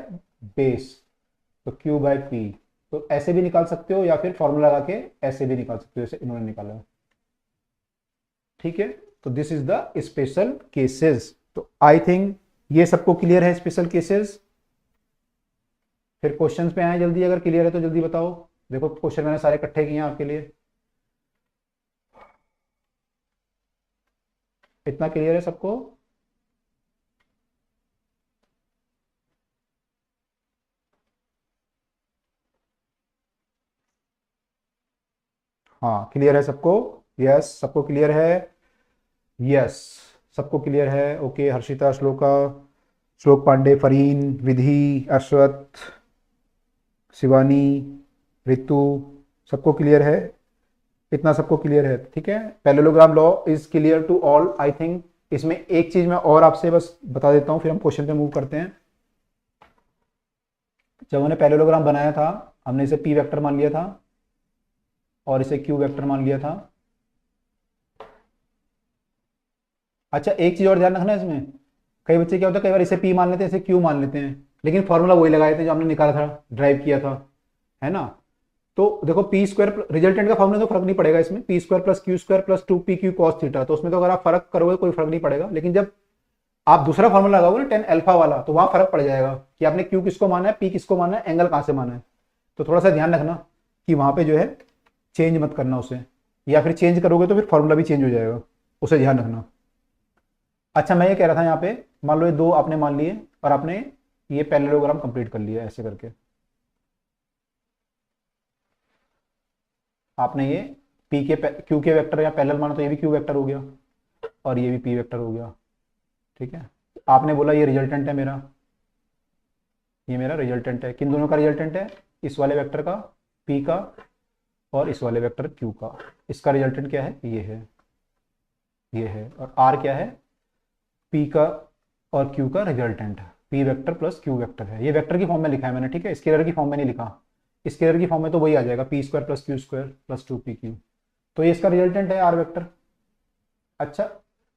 [SPEAKER 1] बेस, तो Q बाय P। तो ऐसे भी निकाल सकते हो या फिर फॉर्मूला लगा के ऐसे भी निकाल सकते हो, जैसे इन्होंने निकाला है। ठीक है, तो this is the special cases. तो आई थिंक ये सबको क्लियर है स्पेशल केसेस। फिर क्वेश्चंस पे आए जल्दी, अगर क्लियर है तो जल्दी बताओ। देखो क्वेश्चन मैंने सारे इकट्ठे किए हैं आपके लिए। इतना क्लियर है सबको? हाँ क्लियर है सबको? यस सबको क्लियर है? यस सबको क्लियर है। ओके, हर्षिता, श्लोका, श्लोक पांडे, फरीन, विधि, अश्वत, शिवानी, ऋतु, सबको क्लियर है? इतना सबको क्लियर है? ठीक है, parallelogram law is clear to all I think. इसमें एक चीज मैं और आपसे बस बता देता हूं, फिर हम क्वेश्चन पे मूव करते हैं। जब हमने पैरेललोग्राम बनाया था, हमने इसे पी वेक्टर मान लिया था और इसे क्यू वेक्टर मान लिया था। अच्छा एक चीज और ध्यान रखना इसमें, कई बच्चे क्या होता है, कई बार इसे पी मान लेते हैं, इसे क्यू मान लेते हैं, लेकिन फॉर्मूला वही लगा देते हैं जो हमने निकाला था, ड्राइव किया था, है ना। तो देखो पी स्क्वायर रिजल्टेंट का फॉर्मूला तो फर्क नहीं पड़ेगा इसमें, P square plus Q square plus 2p q cos theta, तो उसमें तो अगर आप फर्क करोगे कोई फर्क नहीं पड़ेगा। लेकिन जब आप दूसरा फॉर्मूला लगाओगे ना टेन अल्फा वाला, तो वहां फर्क पड़ जाएगा कि आपने क्यू किसको माना है, पी किसको माना है, एंगल कहां से माना है। तो थोड़ा सा ध्यान रखना कि वहां पे जो है चेंज मत करना उसे, या फिर चेंज करोगे तो फिर फॉर्मूला भी चेंज हो जाएगा, उसे ध्यान रखना। अच्छा मैं ये कह रहा था, यहाँ पे मान लो ये दो आपने मान लिए और आपने ये पैरेललोग्राम कंप्लीट कर लिया ऐसे करके, आपने ये पी के क्यू के वेक्टर या पैरेलल माना तो ये भी क्यू वेक्टर हो गया और ये भी पी वेक्टर हो गया। ठीक है, आपने बोला ये रिजल्टेंट है मेरा, ये मेरा रिजल्टेंट है। किन दोनों का रिजल्टेंट है, इस वाले वेक्टर का पी का और इस वाले वेक्टर क्यू का। इसका रिजल्टेंट क्या है, ये है, ये है। और आर क्या है, पी का और क्यू का resultant, P vector plus Q vector है। ये वेक्टर की फॉर्म में लिखा है मैंने, ठीक है, स्केलर की फॉर्म में नहीं लिखा। स्केलर की फॉर्म में तो वही आ जाएगा, P square plus Q square plus 2p q। तो ये इसका रिजल्टेंट है आर वेक्टर। अच्छा,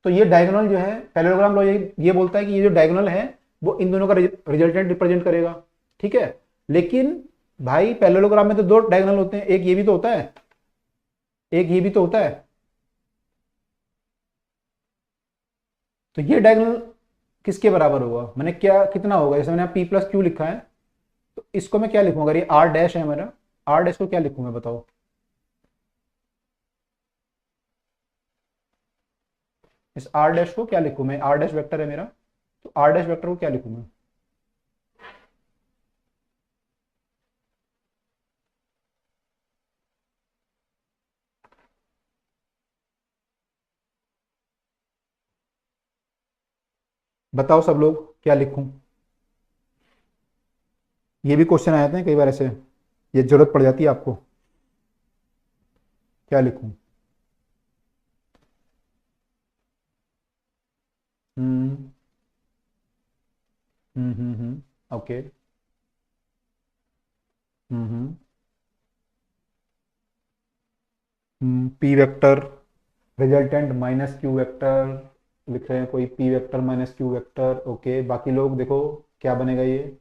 [SPEAKER 1] तो ये डायगोनल जो है, पैरेललोग्राम लॉ ये बोलता है कि ये जो डायगोनल है वो इन दोनों का रिजल्टेंट रिप्रेजेंट करेगा। ठीक है, लेकिन भाई पैरेललोग्राम में तो दो डायगोनल होते हैं, एक ये भी तो होता है, एक ये भी तो होता है। तो ये डायगोनल किसके बराबर होगा, मैंने क्या कितना होगा, जैसे मैंने पी प्लस क्यू लिखा है, तो इसको मैं क्या लिखूंगा, अगर ये आर डैश है मेरा, आर डैश को क्या लिखूंगा बताओ। इस आर डैश को क्या लिखूं मैं, आर डैश वेक्टर है मेरा, तो आर डैश वेक्टर को क्या लिखूंगा। बताओ सब लोग क्या लिखूं। ये भी क्वेश्चन आए थे कई बार ऐसे, ये जरूरत पड़ जाती है आपको, क्या लिखूं। Hmm okay. P vector resultant minus Q vector लिख रहे हैं कोई, P vector minus Q vector. Okay, बाकी लोग देखो क्या बनेगा ये।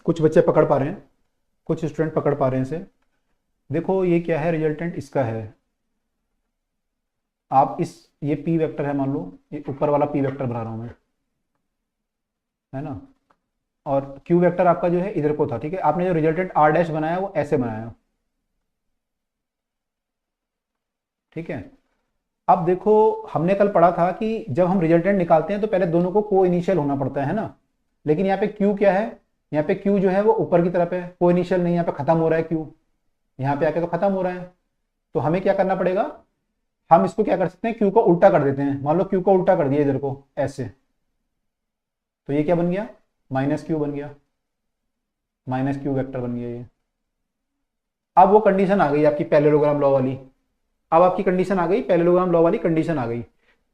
[SPEAKER 1] कुछ बच्चे पकड़ पा रहे हैं, कुछ स्टूडेंट पकड़ पा रहे हैं इसे। देखो ये क्या है, रिजल्टेंट इसका है, आप इस ये पी वेक्टर है मान लो, ये ऊपर वाला पी वेक्टर बना रहा हूं मैं, है ना, और क्यू वेक्टर आपका जो है इधर को था। ठीक है, आपने जो रिजल्टेंट आर डैश बनाया वो ऐसे बनाया। ठीक है, अब देखो हमने कल पढ़ा था कि जब हम रिजल्टेंट निकालते हैं तो पहले दोनों को को इनिशियल होना पड़ता है ना। लेकिन यहाँ पे क्यू क्या है, यहाँ पे क्यू जो है वो ऊपर की तरफ है, को इनिशियल नहीं, यहाँ पे खत्म हो रहा है क्यू, यहाँ पे आके तो खत्म हो रहा है। तो हमें क्या करना पड़ेगा, हम इसको क्या कर सकते हैं, क्यू को उल्टा कर देते हैं। मान लो क्यू को उल्टा कर दिया इधर को ऐसे, तो ये क्या बन गया, माइनस क्यू बन गया, माइनस क्यू वेक्टर बन गया ये। अब वो कंडीशन आ गई आपकी पैरेललोग्राम लॉ वाली, अब आपकी कंडीशन आ गई, पैरेललोग्राम लॉ वाली कंडीशन आ गई।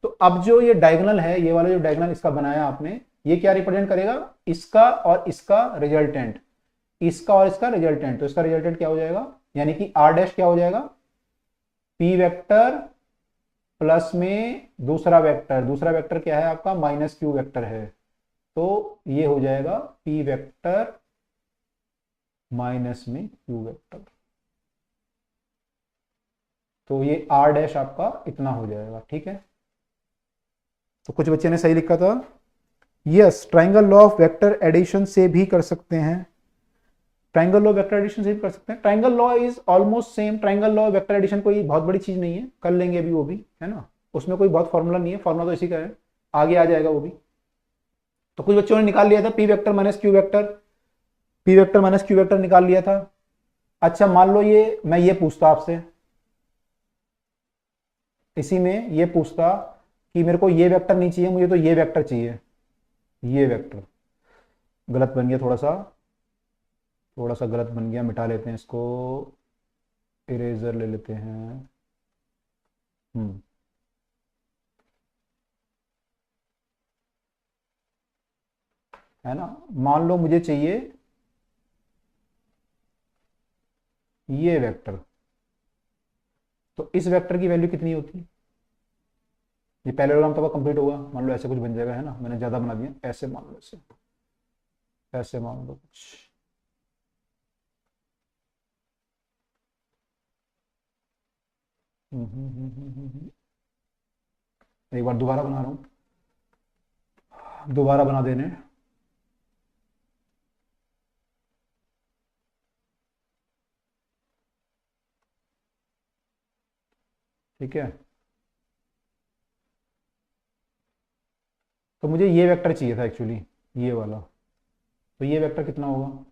[SPEAKER 1] तो अब जो ये डायगोनल है, ये वाला जो डायगोनल इसका बनाया आपने, ये क्या रिप्रेजेंट करेगा, इसका और इसका रिजल्टेंट, इसका और इसका रिजल्टेंट। तो इसका रिजल्टेंट क्या हो जाएगा, यानी कि आर डैश क्या हो जाएगा, पी वेक्टर प्लस में दूसरा वेक्टर क्या है आपका, माइनस क्यू वेक्टर है, तो ये हो जाएगा पी वेक्टर माइनस में क्यू वेक्टर। तो ये आर डैश आपका इतना हो जाएगा। ठीक है, तो कुछ बच्चे ने सही लिखा था। Yes, triangle law of vector addition से भी कर सकते हैं, ट्राइंगल लॉ वेक्टर एडिशन से भी कर सकते हैं। Triangle law is almost same, triangle law vector addition कोई बहुत बड़ी चीज नहीं है, कर लेंगे अभी वो भी, है ना, उसमें कोई बहुत फॉर्मूला नहीं है, फॉर्मूला तो इसी का है, आगे आ जाएगा वो भी। तो कुछ बच्चों ने निकाल लिया था P vector minus Q vector, P vector minus Q vector निकाल लिया था। अच्छा मान लो ये मैं ये पूछता आपसे, इसी में ये पूछता कि मेरे को ये वेक्टर नहीं चाहिए, मुझे तो ये वेक्टर चाहिए, ये वेक्टर गलत बन गया, थोड़ा सा गलत बन गया, मिटा लेते हैं इसको, इरेजर ले लेते हैं। है ना, मान लो मुझे चाहिए ये वेक्टर, तो इस वेक्टर की वैल्यू कितनी होती है, ये पैरेललोग्राम तो कंप्लीट होगा, मान लो ऐसे कुछ बन जाएगा, है ना, मैंने ज्यादा बना दिया, ऐसे मान लो, ऐसे मान लो कुछ, एक बार दोबारा बना रहा हूं, दोबारा बना देने। ठीक है, तो मुझे ये वेक्टर चाहिए था एक्चुअली, ये वाला, तो ये वेक्टर कितना होगा,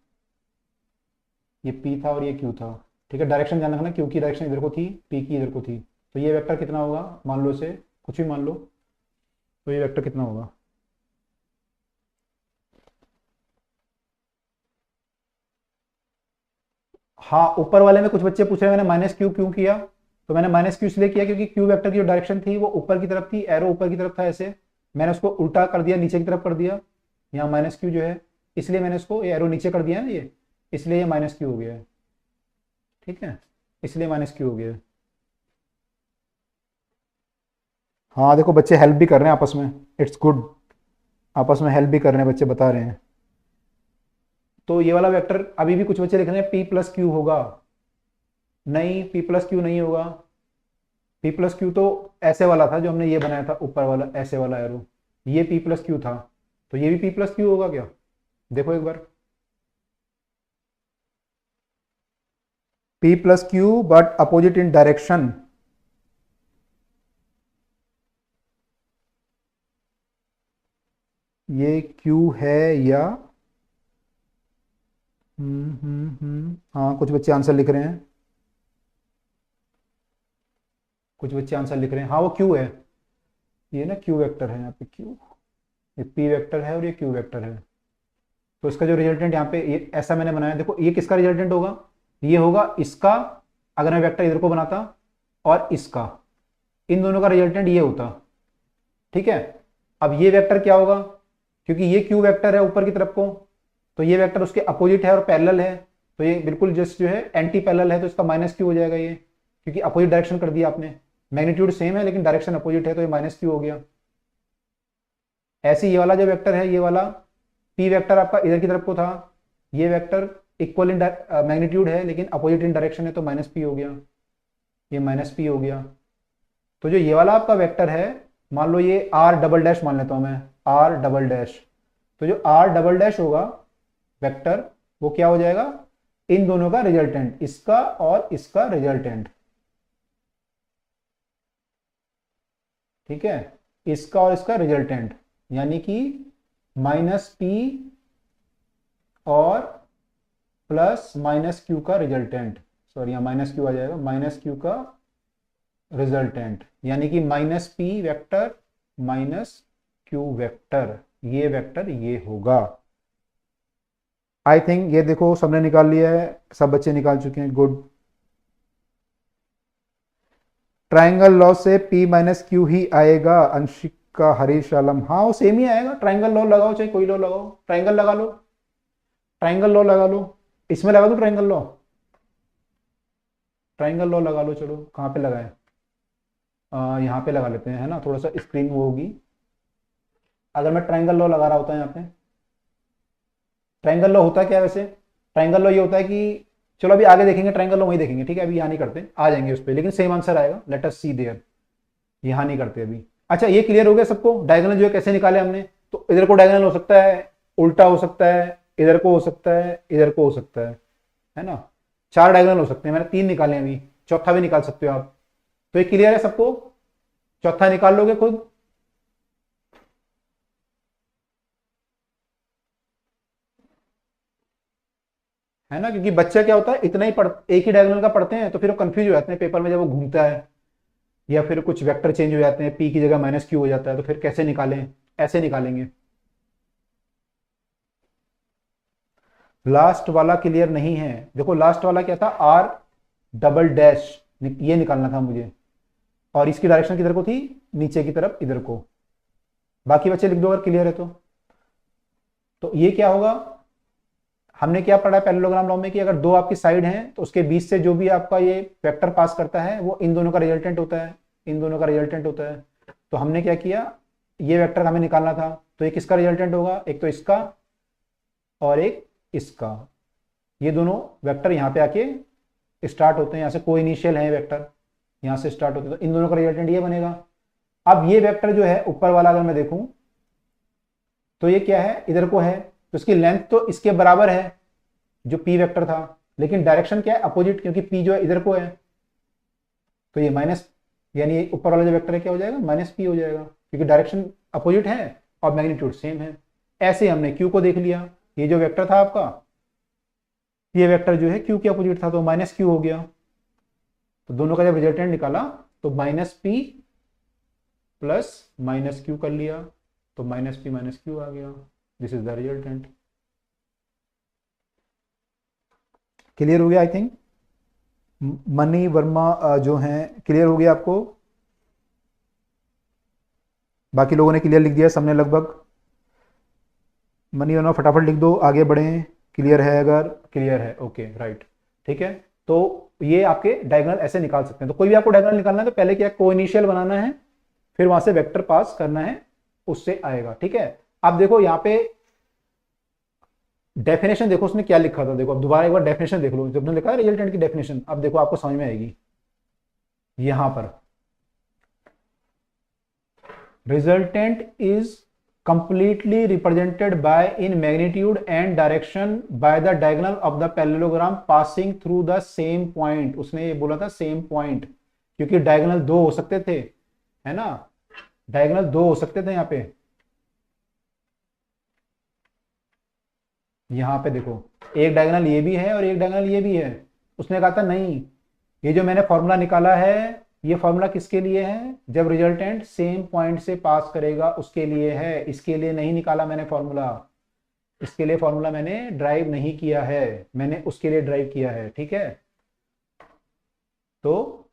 [SPEAKER 1] ये पी था और ये क्यू था। ठीक है, डायरेक्शन ध्यान रखना, क्यू की डायरेक्शन इधर को थी, पी की इधर को थी, तो ये वेक्टर कितना होगा, मान लो इसे कुछ भी मान लो, तो ये वेक्टर कितना होगा, हाँ ऊपर वाले में कुछ बच्चे पूछ रहे हैं मैंने माइनस क्यू क्यों किया, तो मैंने माइनस क्यू इसलिए किया क्योंकि क्यू वेक्टर की जो डायरेक्शन थी वो ऊपर की तरफ थी, एरो ऊपर की तरफ था, ऐसे मैंने उसको उल्टा कर दिया, नीचे की तरफ कर दिया, यहाँ माइनस क्यू जो है, इसलिए मैंने उसको एरो नीचे कर दिया है ना ये, इसलिए ये माइनस क्यू हो गया है। ठीक है, इसलिए माइनस क्यू हो गया है। हाँ देखो बच्चे हेल्प भी कर रहे हैं आपस में, इट्स गुड, आपस में हेल्प भी कर रहे हैं बच्चे, बता रहे हैं। तो ये वाला वेक्टर अभी भी कुछ बच्चे लिख रहे हैं पी प्लस क्यू होगा, नहीं पी प्लस क्यू नहीं होगा, पी प्लस क्यू तो ऐसे वाला था जो हमने ये बनाया था ऊपर वाला, ऐसे वाला एरो, ये पी प्लस क्यू था, तो ये भी पी प्लस क्यू होगा क्या, देखो एक बार, P plus Q but opposite in direction, ये क्यू है या हाँ कुछ बच्चे आंसर लिख रहे हैं, कुछ बच्चे आंसर लिख रहे हैं, हाँ वो क्यू है, ये ना क्यू वेक्टर है यहाँ पे क्यू, ये पी वेक्टर है और ये क्यू वेक्टर है, तो इसका जो रिजल्टेंट यहाँ पे ये ऐसा मैंने बनाया, देखो ये किसका रिजल्टेंट होगा, ये होगा इसका, अगर मैं वेक्टर इधर को बनाता और इसका, इन दोनों का रिजल्टेंट ये होता। ठीक है, अब ये वेक्टर क्या होगा, क्योंकि ये क्यू वेक्टर है ऊपर की तरफ को, तो ये वेक्टर उसके अपोजिट है और पैरेलल है, तो ये बिल्कुल जस्ट जो है एंटी पैरेलल है, तो इसका माइनस क्यू हो जाएगा ये, क्योंकि अपोजिट डायरेक्शन कर दिया आपने, मैग्नीट्यूड सेम है लेकिन डायरेक्शन अपोजिट है, तो ये माइनस क्यू हो गया। ऐसे ये वाला जो वेक्टर है, ये वाला पी वेक्टर आपका इधर की तरफ को था, ये वेक्टर इक्वल इन मैग्नीट्यूड है लेकिन अपोजिट इन डायरेक्शन है, तो माइनस पी हो गया, ये माइनस पी हो गया। तो जो ये वाला आपका वेक्टर है, मान लो ये आर डबल डैश मान लेता हूं मैं, आर डबल डैश, तो जो आर डबल डैश होगा वेक्टर, वो क्या हो जाएगा, इन दोनों का रिजल्टेंट, इसका और इसका रिजल्टेंट। ठीक है, इसका और इसका रिजल्टेंट, यानी कि माइनस पी और प्लस माइनस क्यू का रिजल्टेंट, सॉरी यहाँ माइनस क्यू आ जाएगा, माइनस क्यू का रिजल्टेंट, यानी कि minus P vector minus Q vector, ये वेक्टर ये होगा। आई थिंक ये देखो सबने निकाल लिया है, सब बच्चे निकाल चुके हैं, गुड। ट्राइंगल लॉ से P माइनस क्यू ही आएगा, अंशिका हरीश आलम, हाँ वो सेम ही आएगा, ट्राइंगल लॉ लगाओ चाहे कोई लॉ लगाओ, ट्राइंगल लगा लो, ट्राइंगल लॉ लगा लो, इसमें लगा दो ट्राइंगल लॉ, ट्राइंगल लॉ लगा लो, चलो कहाँ पे लगाए, यहाँ पे लगा लेते हैं, है ना, थोड़ा सा स्क्रीन वो होगी। अगर मैं ट्रायंगल लॉ लगा रहा होता है यहाँ पे, ट्रायंगल लॉ होता क्या है वैसे? ट्रायंगल लॉ ये होता है कि, चलो अभी आगे देखेंगे ट्रायंगल लॉ, वही देखेंगे, ठीक है, अभी यहाँ नहीं करते, आ जाएंगे उस पर, लेकिन सेम आंसर आएगा। लेट अस सी देयर, यहाँ नहीं करते अभी। अच्छा, ये क्लियर हो गया सबको? डायगोनल जो है कैसे निकाले हमने? तो इधर को डायगोनल हो सकता है, उल्टा हो सकता है, इधर को हो सकता है, इधर को हो सकता है ना। 4 डायगोनल हो सकते हैं, मैंने 3 निकाले अभी, चौथा भी निकाल सकते हो आप। तो ये क्लियर है सबको? चौथा निकाल लोगे खुद? है ना, क्योंकि बच्चा क्या होता है, इतना ही एक ही डायगोनल का पढ़ते हैं तो फिर वो कंफ्यूज हो जाते हैं पेपर में जब वो घूमता है, या फिर कुछ वेक्टर चेंज हो जाते हैं, पी की जगह माइनस क्यू हो जाता है, तो फिर कैसे निकालें? ऐसे निकालेंगे। लास्ट वाला क्लियर नहीं है? देखो लास्ट वाला क्या था, आर डबल डैश, ये निकालना था मुझे, और इसकी डायरेक्शन किधर को थी? नीचे की तरफ, इधर को। बाकी बच्चे लिख दो अगर क्लियर है तो ये क्या होगा? हमने क्या पढ़ा है पैरेललोग्राम लॉ में कि अगर दो आपकी साइड हैं तो उसके बीच से जो भी आपका ये वेक्टर पास करता है वो इन दोनों का रिजल्टेंट होता है, इन दोनों का रिजल्टेंट होता है। तो हमने क्या किया, ये वेक्टर हमें निकालना था, तो ये किसका रिजल्टेंट होगा? एक तो इसका और एक इसका। ये दोनों वेक्टर यहाँ पे आके स्टार्ट होते हैं, यहाँ से को इनिशियल है वेक्टर, यहाँ से स्टार्ट होते हैं, तो इन दोनों का रिजल्टेंट ये बनेगा। अब ये वेक्टर जो है ऊपर वाला अगर मैं देखूं तो ये क्या है, इधर को है, तो इसकी लेंथ तो इसके बराबर है जो पी वेक्टर था, लेकिन डायरेक्शन क्या है? अपोजिट, क्योंकि पी जो है इधर को है, तो ये माइनस, यानी ऊपर वाला जो वेक्टर है क्या हो जाएगा? माइनस पी हो जाएगा, क्योंकि डायरेक्शन अपोजिट है और मैग्नीट्यूड सेम है। ऐसे हमने क्यू को देख लिया, ये जो वेक्टर था आपका, ये वेक्टर जो है क्यू के अपोजिट था, तो माइनस क्यू हो गया। तो दोनों का जब रिजल्टेंट निकाला तो minus P plus minus Q कर लिया, तो माइनस पी माइनस क्यू आ गया। This is the resultant. Clear हो गया आई थिंक? मनी वर्मा जो हैं, क्लियर हो गया आपको? बाकी लोगों ने क्लियर लिख दिया सबने लगभग। मनी वर्मा फटाफट लिख दो, आगे बढ़ें। क्लियर है? अगर क्लियर है ओके राइट, ठीक है। तो ये आपके डायगोनल ऐसे निकाल सकते हैं। तो कोई भी आपको डायगोनल निकालना है तो पहले क्या, को इनिशियल बनाना है, फिर वहां से वेक्टर पास करना है, उससे आएगा, ठीक है। अब देखो यहाँ पे डेफिनेशन देखो उसने क्या लिखा था, देखो अब दोबारा एक बार डेफिनेशन देख लो, जब ने लिखा है रिजल्टेंट की डेफिनेशन, अब देखो आपको समझ में आएगी। यहां पर resultant is completely represented by in magnitude and direction by the diagonal of the parallelogram passing through the same point। उसने ये बोला था सेम पॉइंट, क्योंकि डायगोनल दो हो सकते थे, है ना, डायगोनल दो हो सकते थे। यहाँ पे, यहाँ पे देखो एक डायगोनल ये भी है और एक डायगोनल ये भी है। उसने कहा था नहीं, ये जो मैंने फॉर्मूला निकाला है ये फॉर्मूला किसके लिए है? जब रिजल्टेंट सेम पॉइंट से पास करेगा उसके लिए है, इसके लिए नहीं निकाला मैंने फॉर्मूला, इसके लिए फॉर्मूला मैंने ड्राइव नहीं किया है, मैंने उसके लिए ड्राइव किया है, ठीक है। तो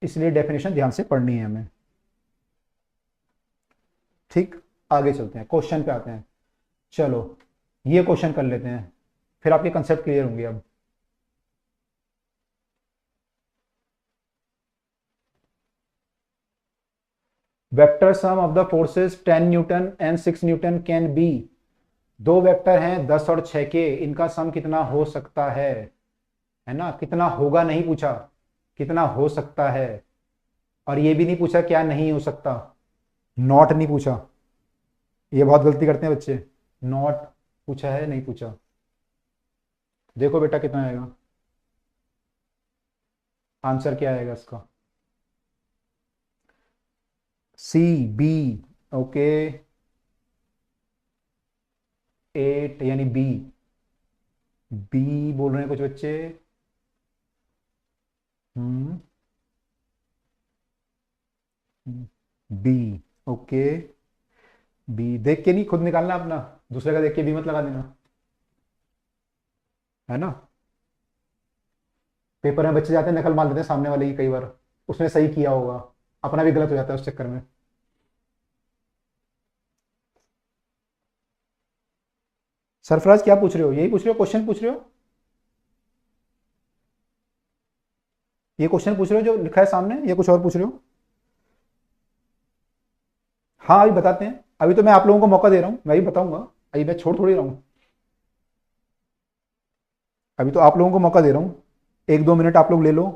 [SPEAKER 1] इसलिए डेफिनेशन ध्यान से पढ़नी है हमें, ठीक। आगे चलते हैं, क्वेश्चन पे आते हैं। चलो ये क्वेश्चन कर लेते हैं, फिर आपके कंसेप्ट क्लियर होंगे अब। Vector sum of the forces 10 Newton and 6 Newton can be. दो वेक्टर हैं 10 और 6 के, इनका सम कितना हो सकता है ना। कितना होगा नहीं पूछा, कितना हो सकता है। और ये भी नहीं पूछा क्या नहीं हो सकता, नॉट नहीं पूछा। ये बहुत गलती करते हैं बच्चे, नॉट पूछा है नहीं पूछा। देखो बेटा कितना आएगा, आंसर क्या आएगा इसका? सी बी, ओके 8 यानी बी। बी बोल रहे हैं कुछ बच्चे। बी, ओके बी देख के नहीं, खुद निकालना अपना, दूसरे का देख के बी मत लगा देना, है ना। पेपर में बच्चे जाते हैं नकल मार देते हैं सामने वाले की, कई बार उसने सही किया होगा, अपना भी गलत हो जाता है उस चक्कर में। सरफराज क्या पूछ रहे हो? यही पूछ रहे हो, क्वेश्चन पूछ रहे हो? ये क्वेश्चन पूछ रहे हो जो लिखा है सामने, या कुछ और पूछ रहे हो? हाँ अभी बताते हैं, अभी तो मैं आप लोगों को मौका दे रहा हूँ, मैं भी बताऊंगा। अभी मैं छोड़ थोड़ी रहा हूँ, अभी तो आप लोगों को मौका दे रहा हूँ, 1-2 मिनट आप लोग ले लो।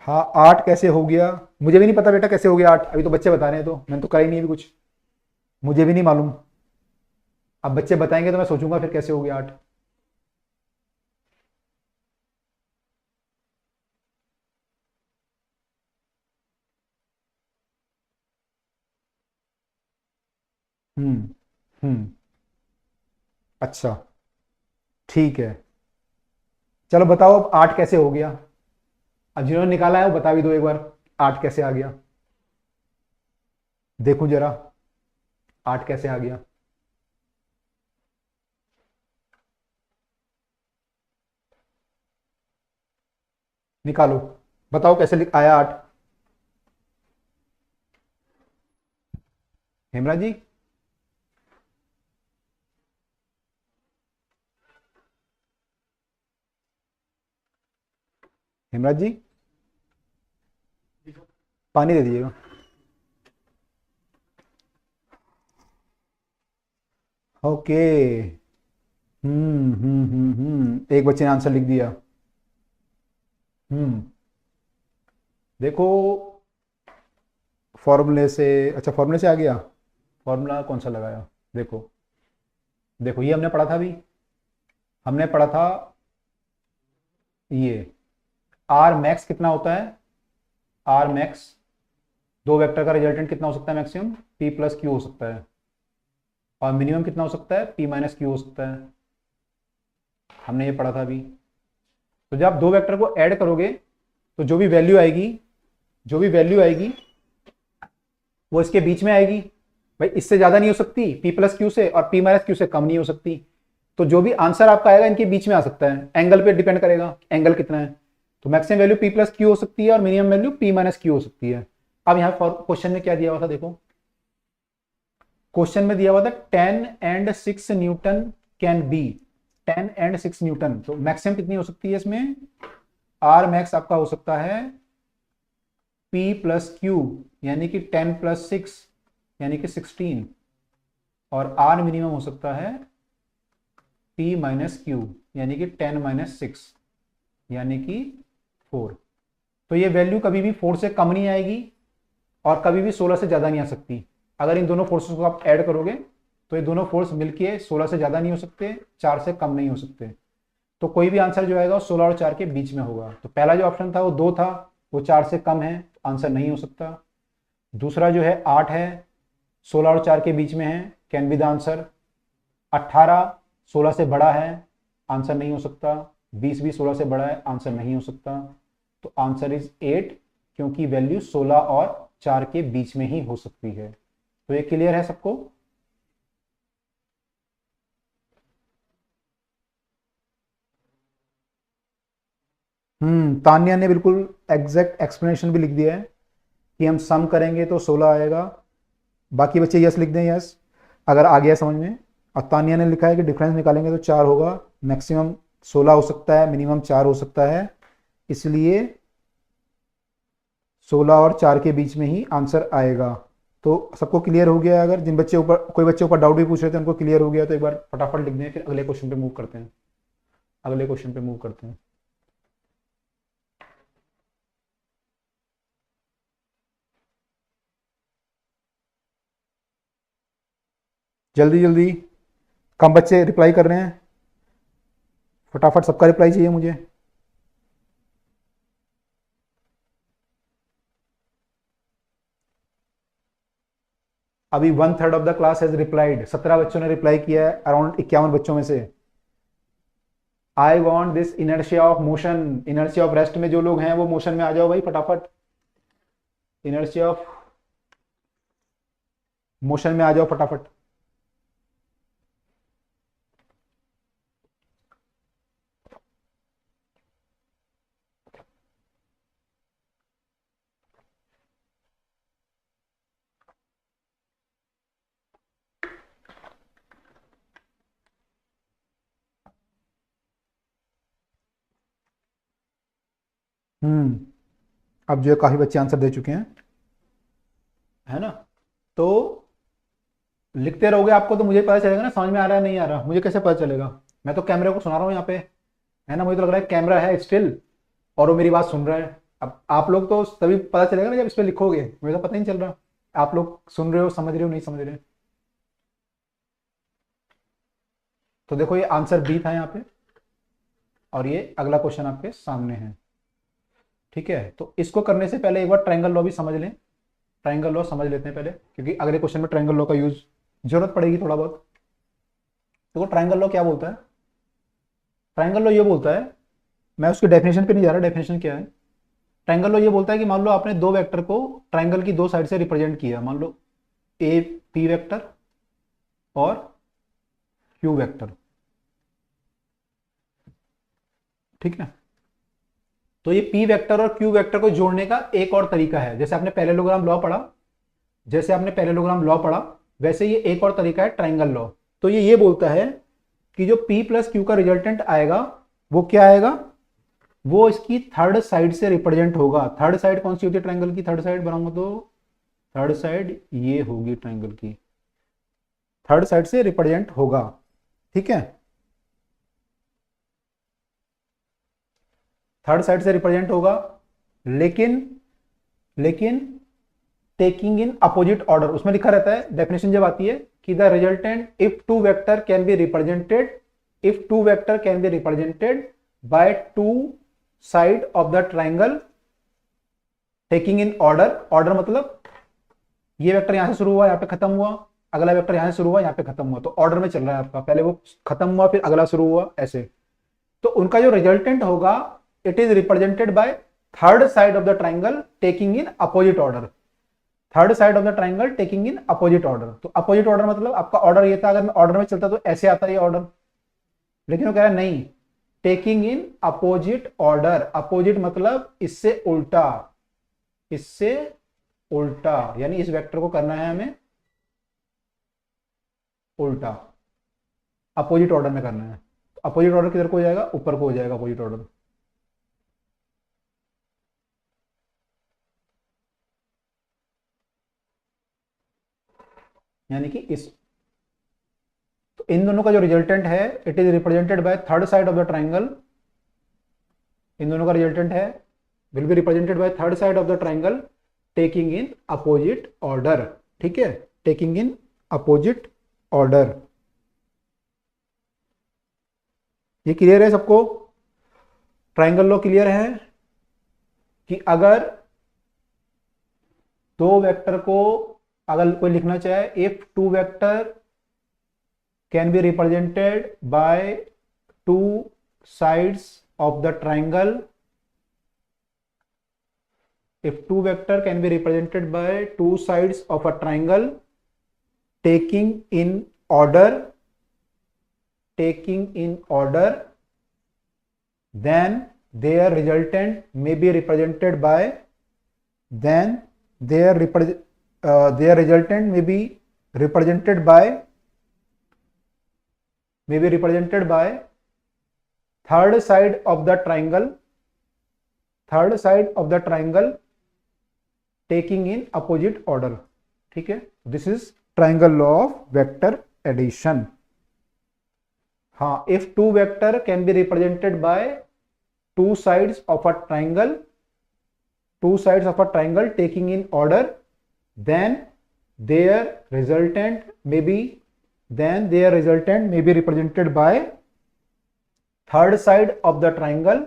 [SPEAKER 1] हाँ 8 कैसे हो गया, मुझे भी नहीं पता बेटा कैसे हो गया 8, अभी तो बच्चे बता रहे हैं, तो मैंने तो करा ही नहीं अभी कुछ, मुझे भी नहीं मालूम। अब बच्चे बताएंगे तो मैं सोचूंगा फिर कैसे हो गया 8। हम्म। हम्म। अच्छा, ठीक है। चलो बताओ अब 8 कैसे हो गया, अब जिन्होंने निकाला है वो बता भी दो एक बार, 8 कैसे आ गया, देखूं जरा 8 कैसे आ गया। निकालो, बताओ कैसे आया 8। हेमराज जी। हेमराज जी, पानी दे दीजिएगा। ओके। एक बच्चे ने आंसर लिख दिया। हम्म। देखो, फॉर्मूले से, अच्छा फॉर्मूले से आ गया, फॉर्मूला कौन सा लगाया, देखो, देखो ये हमने पढ़ा था अभी, हमने पढ़ा था ये, आर मैक्स कितना होता है, आर मैक्स, दो वेक्टर का रिजल्टेंट कितना हो सकता है मैक्सिमम, पी प्लस क्यू हो सकता है, और मिनिमम कितना हो सकता है, पी माइनस क्यू हो सकता है, हमने ये पढ़ा था अभी। तो जब आप दो वेक्टर को ऐड करोगे तो जो भी वैल्यू आएगी, जो भी वैल्यू आएगी वो इसके बीच में आएगी, भाई इससे ज्यादा नहीं हो सकती पी प्लस क्यू से, और पी माइनस क्यू से कम नहीं हो सकती। तो जो भी आंसर आपका आएगा इनके बीच में आ सकता है, एंगल पे डिपेंड करेगा एंगल कितना है। तो maximum value P plus Q हो सकती है और minimum value P minus Q हो सकती है। अब यहाँ क्वेश्चन में क्या दिया हुआ था देखो, क्वेश्चन में दिया हुआ था 10 and 6 Newton can be, 10 and 6 Newton, तो मैक्सिमम कितनी हो सकती है इसमें, आर मैक्स आपका हो सकता है पी प्लस क्यू, यानी कि 10 + 6 यानी कि 16, और आर मिनिमम हो सकता है पी माइनस क्यू यानी कि 10 - 6 यानी कि 4। तो ये वैल्यू कभी भी 4 से कम नहीं आएगी और कभी भी 16 से ज़्यादा नहीं आ सकती। अगर इन दोनों फोर्सेस को आप ऐड करोगे तो ये दोनों फोर्स मिलके 16 से ज़्यादा नहीं हो सकते, 4 से कम नहीं हो सकते। तो कोई भी आंसर जो आएगा वो 16 और 4 के बीच में होगा। तो पहला जो ऑप्शन था वो 2 था, वो 4 से कम है तो आंसर नहीं हो सकता। दूसरा जो है 8 है, 16 और 4 के बीच में है, कैन बी द आंसर। 18 16 से बड़ा है, आंसर नहीं हो सकता। 20 भी 16 से बड़ा है, आंसर नहीं हो सकता। तो आंसर इज 8, क्योंकि वैल्यू 16 और 4 के बीच में ही हो सकती है। तो ये क्लियर है सबको। तान्या ने बिल्कुल एग्जैक्ट एक्सप्लेनेशन भी लिख दिया है कि हम सम करेंगे तो 16 आएगा। बाकी बच्चे यस लिख दें, यस अगर आ गया समझ में। और तानिया ने लिखा है कि डिफरेंस निकालेंगे तो 4 होगा, मैक्सिमम 16 हो सकता है, मिनिमम 4 हो सकता है, इसलिए 16 और 4 के बीच में ही आंसर आएगा। तो सबको क्लियर हो गया है? अगर जिन बच्चे ऊपर, कोई बच्चे ऊपर डाउट भी पूछ रहे थे उनको क्लियर हो गया तो एक बार फटाफट लिख दें, फिर अगले क्वेश्चन पे मूव करते हैं, अगले क्वेश्चन पे मूव करते हैं। जल्दी जल्दी, कम बच्चे रिप्लाई कर रहे हैं, फटाफट सबका रिप्लाई चाहिए मुझे। अभी 1/3 of the class has replied, 17 बच्चों ने रिप्लाई किया है अराउंड 51 बच्चों में से। I want this inertia of motion, inertia of rest में जो लोग हैं वो मोशन में आ जाओ भाई फटाफट, इनर्शिया ऑफ मोशन में आ जाओ फटाफट। हम्म। अब जो है काफ़ी बच्चे आंसर दे चुके हैं, है ना। तो लिखते रहोगे आपको तो मुझे पता चलेगा ना समझ में आ रहा है नहीं आ रहा, मुझे कैसे पता चलेगा? मैं तो कैमरे को सुना रहा हूँ यहाँ पे, है ना। मुझे तो लग रहा है कैमरा है स्टिल और वो मेरी बात सुन रहा है। अब आप लोग तो तभी पता चलेगा ना जब इस पर लिखोगे, मुझे तो पता ही नहीं चल रहा आप लोग सुन रहे हो, समझ रहे हो, नहीं समझ रहे। तो देखो ये आंसर बी था यहाँ पे, और ये अगला क्वेश्चन आपके सामने है। ठीक है, तो इसको करने से पहले एक बार ट्रायंगल लॉ भी समझ लें। ट्रायंगल लॉ समझ लेते हैं पहले, क्योंकि अगले क्वेश्चन में ट्रायंगल लॉ का यूज जरूरत पड़ेगी थोड़ा बहुत। तो ट्रायंगल लॉ क्या बोलता है? ट्रायंगल लॉ ये बोलता है, मैं उसकी डेफिनेशन पे नहीं जा रहा, डेफिनेशन क्या है। ट्रायंगल लॉ ये बोलता है कि मान लो आपने दो वेक्टर को ट्रायंगल की दो साइड से रिप्रेजेंट किया, मान लो ए पी वेक्टर और क्यू वेक्टर, ठीक है। तो ये पी वेक्टर और क्यू वेक्टर को जोड़ने का एक और तरीका है, जैसे आपने पैरेललोग्राम लॉ पढ़ा, जैसे आपने पैरेललोग्राम लॉ पढ़ा, वैसे ये एक और तरीका है ट्रायंगल लॉ। तो ये बोलता है कि जो p प्लस क्यू का रिजल्टेंट आएगा वो क्या आएगा, वो इसकी थर्ड साइड से रिप्रेजेंट होगा। थर्ड साइड कौन सी होती है ट्रायंगल की? थर्ड साइड बनाऊंगा तो थर्ड साइड ये होगी ट्रायंगल की, थर्ड साइड से रिप्रेजेंट होगा, ठीक है। थर्ड साइड से रिप्रेजेंट होगा, लेकिन लेकिन टेकिंग इन अपोजिट ऑर्डर, उसमें लिखा रहता है डेफिनेशन जब आती है कि the resultant if two vector can be represented, if two vector can be represented by to side of the triangle taking in order. Order मतलब ये वेक्टर यहां से शुरू हुआ, यहां पे खत्म हुआ, अगला वेक्टर यहां से शुरू हुआ, यहां पे खत्म हुआ, तो ऑर्डर में चल रहा है आपका, पहले वो खत्म हुआ फिर अगला शुरू हुआ, ऐसे। तो उनका जो रिजल्टेंट होगा it is represented by third side of the triangle taking in opposite order. Third side of the triangle taking in opposite order. तो अपोजिट ऑर्डर मतलब आपका ऑर्डर ये था, अगर मैं ऑर्डर में चलता तो ऐसे आता ये ऑर्डर, लेकिन वो कह रहा है नहीं, taking in opposite order. Opposite मतलब इससे उल्टा, इससे उल्टा, यानी इस वेक्टर को करना है हमें उल्टा, अपोजिट ऑर्डर में करना है। अपोजिट ऑर्डर किधर को हो जाएगा? ऊपर को हो जाएगा अपोजिट ऑर्डर। यानी कि इस, तो इन दोनों का जो रिजल्टेंट है it is represented by third side of the triangle, इन दोनों का रिजल्टेंट है will be represented by third side of the triangle taking in opposite order, ठीक है, टेकिंग इन अपोजिट ऑर्डर। ये क्लियर है सबको? ट्रायंगल लॉ क्लियर है कि अगर दो वेक्टर को अगर कोई लिखना चाहे, if two vector can be represented by two sides of the triangle, if two vector can be represented by two sides of a triangle taking in order, then their resultant may be represented by, then their resultant may be represented by third side of the triangle, third side of the triangle taking in opposite order, ठीक है। This is triangle law of vector addition. हाँ, if two vector can be represented by two sides of a triangle, two sides of a triangle taking in order, then their resultant may be represented by third side of the triangle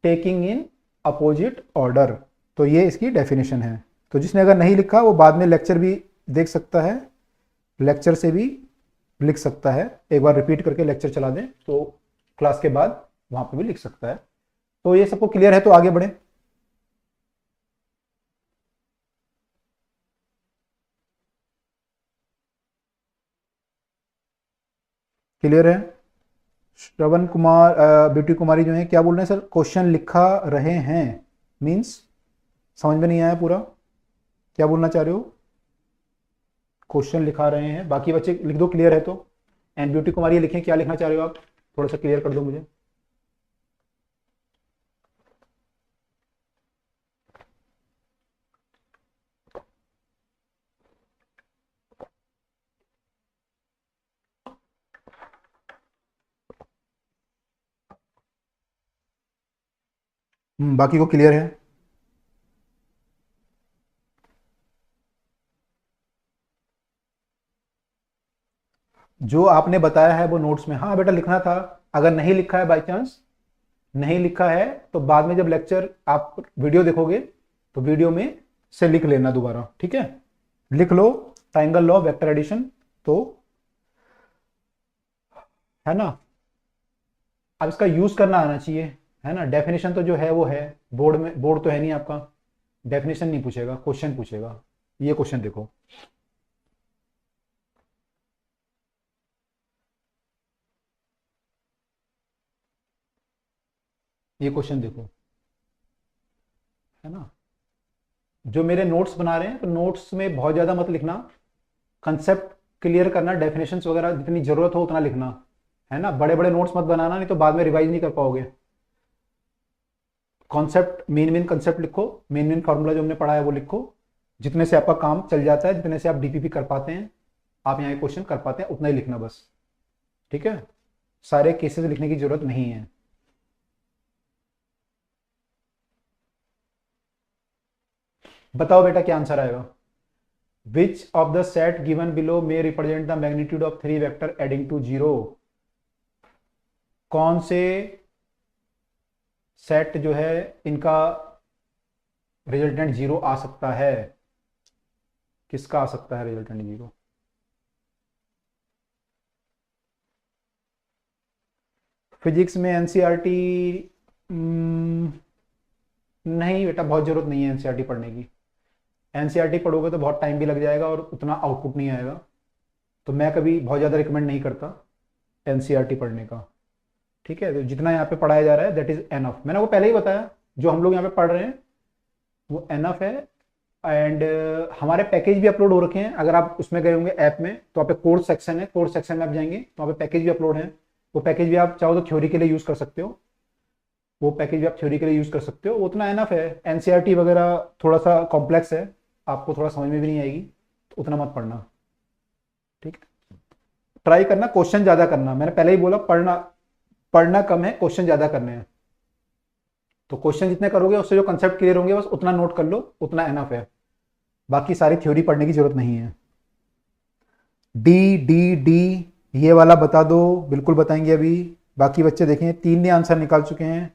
[SPEAKER 1] taking in opposite order. तो ये इसकी definition है। तो जिसने अगर नहीं लिखा वो बाद में लेक्चर भी देख सकता है, लेक्चर से भी लिख सकता है, एक बार रिपीट करके लेक्चर चला दें तो क्लास के बाद वहां पे भी लिख सकता है। तो ये सबको क्लियर है, तो आगे बढ़े। क्लियर है? श्रवण कुमार, ब्यूटी कुमारी जो है क्या बोल रहे हैं सर, क्वेश्चन लिखा रहे हैं मींस समझ में नहीं आया पूरा, क्या बोलना चाह रहे हो? क्वेश्चन लिखा रहे हैं, बाकी बच्चे लिख दो क्लियर है तो। एंड ब्यूटी कुमारी लिखें क्या लिखना चाह रहे हो आप, थोड़ा सा क्लियर कर दो मुझे। बाकी को क्लियर है? जो आपने बताया है वो नोट्स में, हाँ बेटा लिखना था। अगर नहीं लिखा है, बाई चांस नहीं लिखा है, तो बाद में जब लेक्चर आप वीडियो देखोगे तो वीडियो में से लिख लेना दोबारा, ठीक है? लिख लो ट्राइंगल लॉ वेक्टर एडिशन, तो है ना। अब इसका यूज करना आना चाहिए, है ना। डेफिनेशन तो जो है वो है, बोर्ड में, बोर्ड तो है नहीं आपका, डेफिनेशन नहीं पूछेगा, क्वेश्चन पूछेगा। ये क्वेश्चन देखो, ये क्वेश्चन देखो, है ना। जो मेरे नोट्स बना रहे हैं, तो नोट्स में बहुत ज़्यादा मत लिखना, कंसेप्ट क्लियर करना, डेफिनेशंस वगैरह जितनी ज़रूरत हो उतना लिखना, है ना। बड़े बड़े नोट्स मत बनाना, नहीं तो बाद में रिवाइज नहीं कर पाओगे। कॉन्सेप्ट, मेन मेन कंसेप्ट लिखो, मेन मेन फार्मूला जो हमने पढ़ा है वो लिखो, जितने से आपका काम चल जाता है, जितने से आप डीपीपी कर पाते हैं, आप यहाँ क्वेश्चन कर पाते हैं, उतना ही लिखना बस, ठीक है। सारे केसेस लिखने की जरूरत नहीं है। बताओ बेटा क्या आंसर आएगा। Which of the set given below may represent the magnitude of 3 vector adding to 0। कौन से सेट जो है इनका रिजल्टेंट 0 आ सकता है? किसका आ सकता है रिजल्टेंट 0? फिजिक्स में एनसीईआरटी नहीं बेटा, बहुत जरूरत नहीं है एनसीईआरटी पढ़ने की। एनसीईआरटी पढ़ोगे तो बहुत टाइम भी लग जाएगा और उतना आउटपुट नहीं आएगा, तो मैं कभी बहुत ज़्यादा रिकमेंड नहीं करता एनसीईआरटी पढ़ने का, ठीक है। तो जितना यहाँ पे पढ़ाया जा रहा है दैट इज एनफ, मैंने वो पहले ही बताया, जो हम लोग यहाँ पे पढ़ रहे हैं वो एनफ है। एंड हमारे पैकेज भी अपलोड हो रखे हैं, अगर आप उसमें गए होंगे ऐप में, तो वहाँ पे कोर्स सेक्शन है, कोर्स सेक्शन में आप जाएंगे तो वहाँ पे पैकेज भी अपलोड है। वो पैकेज भी आप चाहो तो थ्योरी के लिए यूज़ कर सकते हो, वो पैकेज भी आप थ्योरी के लिए यूज़ कर सकते हो, उतना एनफ है। एनसीईआरटी वगैरह थोड़ा सा कॉम्प्लेक्स है, आपको थोड़ा समझ में भी नहीं आएगी, तो उतना मत पढ़ना, ठीक है। ट्राई करना क्वेश्चन ज़्यादा करना, मैंने पहले ही बोला, पढ़ना पढ़ना कम है, क्वेश्चन ज़्यादा करने हैं। तो क्वेश्चन जितने करोगे उससे जो कंसेप्ट क्लियर होंगे बस उतना नोट कर लो, उतना एनफ है, बाकी सारी थ्योरी पढ़ने की जरूरत नहीं है। डी डी डी ये वाला बता दो, बिल्कुल बताएंगे अभी। बाकी बच्चे देखें, 3 ने आंसर निकाल चुके हैं।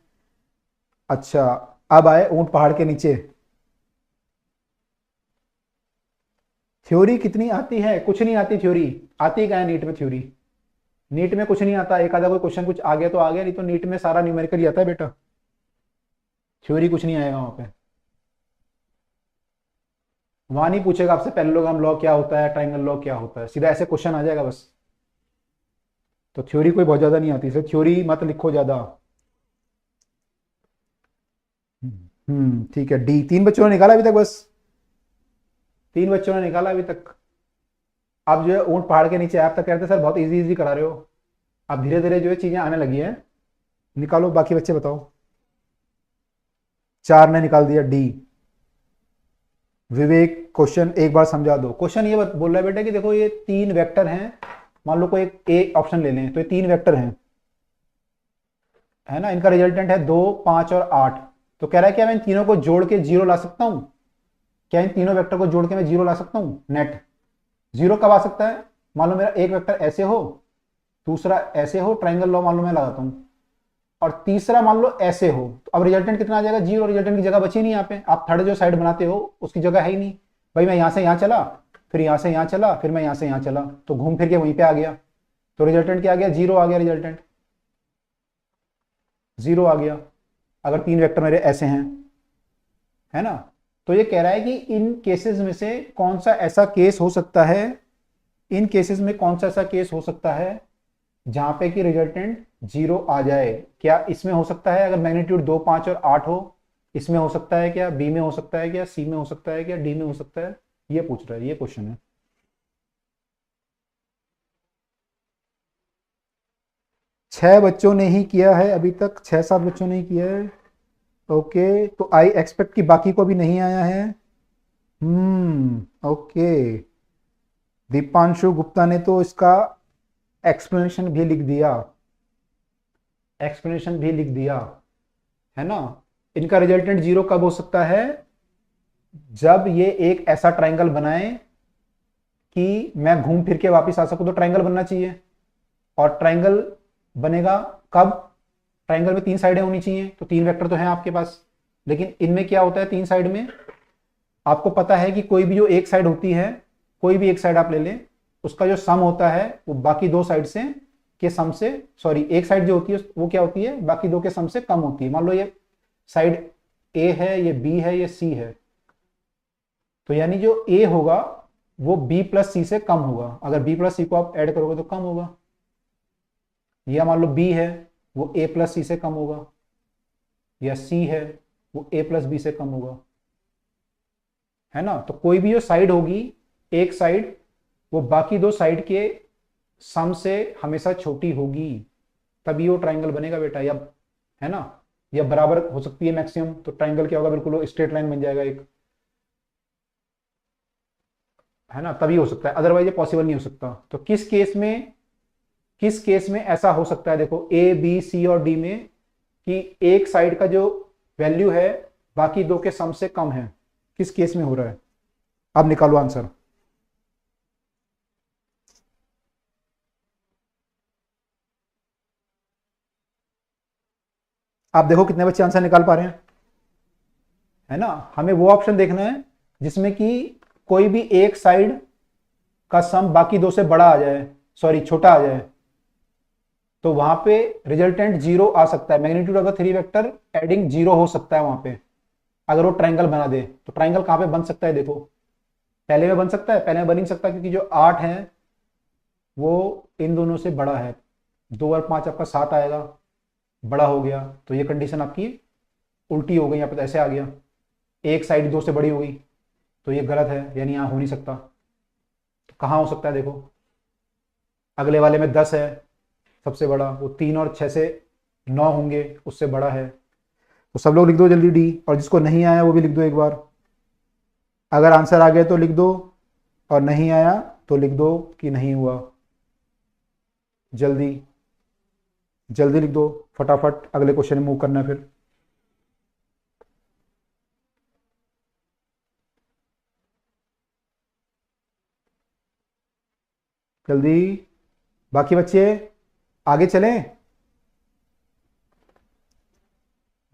[SPEAKER 1] अच्छा, अब आए ऊंट पहाड़ के नीचे। थ्योरी कितनी आती है? कुछ नहीं आती थ्योरी, आती क्या है नीट में थ्योरी? नीट में कुछ नहीं आता, एक आधा कोई क्वेश्चन कुछ आ गया तो आ गया, नहीं तो नीट में सारा न्यूमेरिकल ही आता है बेटा, थ्योरी कुछ नहीं आएगा वहां पे। वहां नहीं पूछेगा आपसे पैरेललोग्राम लॉ क्या होता है, ट्राइंगल लॉ क्या होता है, सीधा ऐसे क्वेश्चन आ जाएगा बस। तो थ्योरी कोई बहुत ज्यादा नहीं आती, इसलिए थ्योरी मत लिखो ज्यादा। ठीक है। डी 3 बच्चों ने निकाला अभी तक, बस 3 बच्चों ने निकाला अभी तक। आप जो है ऊंट पहाड़ के नीचे, आप तक कहते सर बहुत इजी इजी करा रहे हो, अब धीरे धीरे जो है चीजें आने लगी है। निकालो, बाकी बच्चे बताओ। 4 ने निकाल दिया डी। विवेक क्वेश्चन एक बार समझा दो। क्वेश्चन ये बोल रहा है बेटा कि देखो ये 3 वेक्टर हैं, मान लो कोई एक ए ऑप्शन ले लें, तो ये 3 वेक्टर हैं, है ना। इनका रिजल्टेंट है 2, 5 और 8। तो कह रहा है क्या मैं इन तीनों को जोड़ के 0 ला सकता हूं? क्या इन तीनों वेक्टर को जोड़ के मैं 0 ला सकता हूं नेट? 0 कब आ सकता है? मान लो मेरा एक वेक्टर ऐसे हो, दूसरा ऐसे हो, ट्राइंगल लॉ मान लो मैं लगाता हूं, और तीसरा मान लो ऐसे हो, तो अब रिजल्टेंट कितना आ जाएगा? 0। रिजल्टेंट की जगह बची नहीं यहाँ पे, आप थर्ड जो साइड बनाते हो उसकी जगह है ही नहीं। भाई मैं यहां से यहां चला, फिर यहां से यहां चला, फिर मैं यहां से यहां चला, तो घूम फिर के वहीं पे आ गया, तो रिजल्टेंट क्या आ गया? 0 आ गया, रिजल्टेंट 0 आ गया, अगर 3 वेक्टर मेरे ऐसे हैं, है ना। तो ये कह रहा है कि इन केसेस में से कौन सा ऐसा केस हो सकता है, इन केसेस में कौन सा ऐसा केस हो सकता है जहां पे कि रिजल्टेंट 0 आ जाए? क्या इसमें हो सकता है अगर मैग्नीट्यूड 2, 5 और 8 हो? इसमें हो सकता है क्या? बी में हो सकता है क्या? सी में हो सकता है क्या? डी में हो सकता है? ये पूछ रहा है, ये क्वेश्चन है। छह बच्चों ने ही किया है अभी तक, 6-7 बच्चों ने ही किया है। ओके, तो आई एक्सपेक्ट कि बाकी को भी नहीं आया है। ओके। दीपांशु गुप्ता ने तो इसका एक्सप्लेनेशन भी लिख दिया, एक्सप्लेनेशन भी लिख दिया, है ना। इनका रिजल्टेंट 0 कब हो सकता है? जब ये एक ऐसा ट्राइंगल बनाए कि मैं घूम फिर के वापस आ सकूं, तो ट्राइंगल बनना चाहिए। और ट्राइंगल बनेगा कब? ट्राइंगल में 3 साइडें होनी चाहिए, तो 3 वेक्टर तो हैं आपके पास। लेकिन इनमें क्या होता है 3 साइड में? आपको पता है कि कोई भी जो एक साइड होती है, कोई भी एक साइड आप ले लें, उसका जो सम होता है वो बाकी 2 साइड से के सम से, सॉरी, एक साइड जो होती है वो क्या होती है? बाकी 2 के सम से कम होती है। मान लो ये साइड ए है, ये बी है, ये सी है, तो यानी जो ए होगा वो बी प्लस सी से कम होगा। अगर बी प्लस सी को आप ऐड करोगे तो कम होगा। या मान लो बी है, वो ए प्लस सी से कम होगा, या सी है वो ए प्लस बी से कम होगा, है ना। तो कोई भी जो साइड होगी, एक साइड, वो बाकी 2 साइड के सम से हमेशा छोटी होगी, तभी वो ट्राइंगल बनेगा बेटा। या, है ना, या बराबर हो सकती है मैक्सिमम, तो ट्राइंगल क्या होगा? बिल्कुल स्ट्रेट लाइन बन जाएगा एक, है ना, तभी हो सकता है, अदरवाइज ये पॉसिबल नहीं हो सकता। तो किस केस में ऐसा हो सकता है? देखो ए बी सी और डी में कि एक साइड का जो वैल्यू है बाकी 2 के सम से कम है, किस केस में हो रहा है? अब निकालो आंसर। आप देखो कितने बच्चे आंसर निकाल पा रहे हैं, है ना। हमें वो ऑप्शन देखना है जिसमें कि कोई भी एक साइड का सम बाकी 2 से बड़ा आ जाए, सॉरी छोटा आ जाए, तो वहां पे रिजल्टेंट 0 आ सकता है। Magnitude of the 3 vector adding 0 हो सकता है वहां पे, अगर वो ट्राइंगल बना दे। तो ट्राइंगल कहां पे बन सकता है? देखो, पहले में बन सकता है, पहले में बन नहीं सकता, क्योंकि जो 8 है वो इन दोनों से बड़ा है। 2 और 5 आपका 7 आएगा, बड़ा हो गया, तो ये कंडीशन आपकी उल्टी हो गई, यहाँ पे तो ऐसे आ गया। एक साइड 2 से बड़ी हो गई, तो ये गलत है, यानी यहाँ हो नहीं सकता। तो कहाँ हो सकता है? देखो, अगले वाले में 10 है सबसे बड़ा, वो 3 और 6 से 9 होंगे, उससे बड़ा है। तो सब लोग लिख दो जल्दी डी, और जिसको नहीं आया वो भी लिख दो एक बार। अगर आंसर आ गया तो लिख दो, और नहीं आया तो लिख दो कि नहीं हुआ। जल्दी जल्दी लिख दो, फटाफट, अगले क्वेश्चन में मूव करना है फिर। जल्दी, बाकी बच्चे आगे चलें।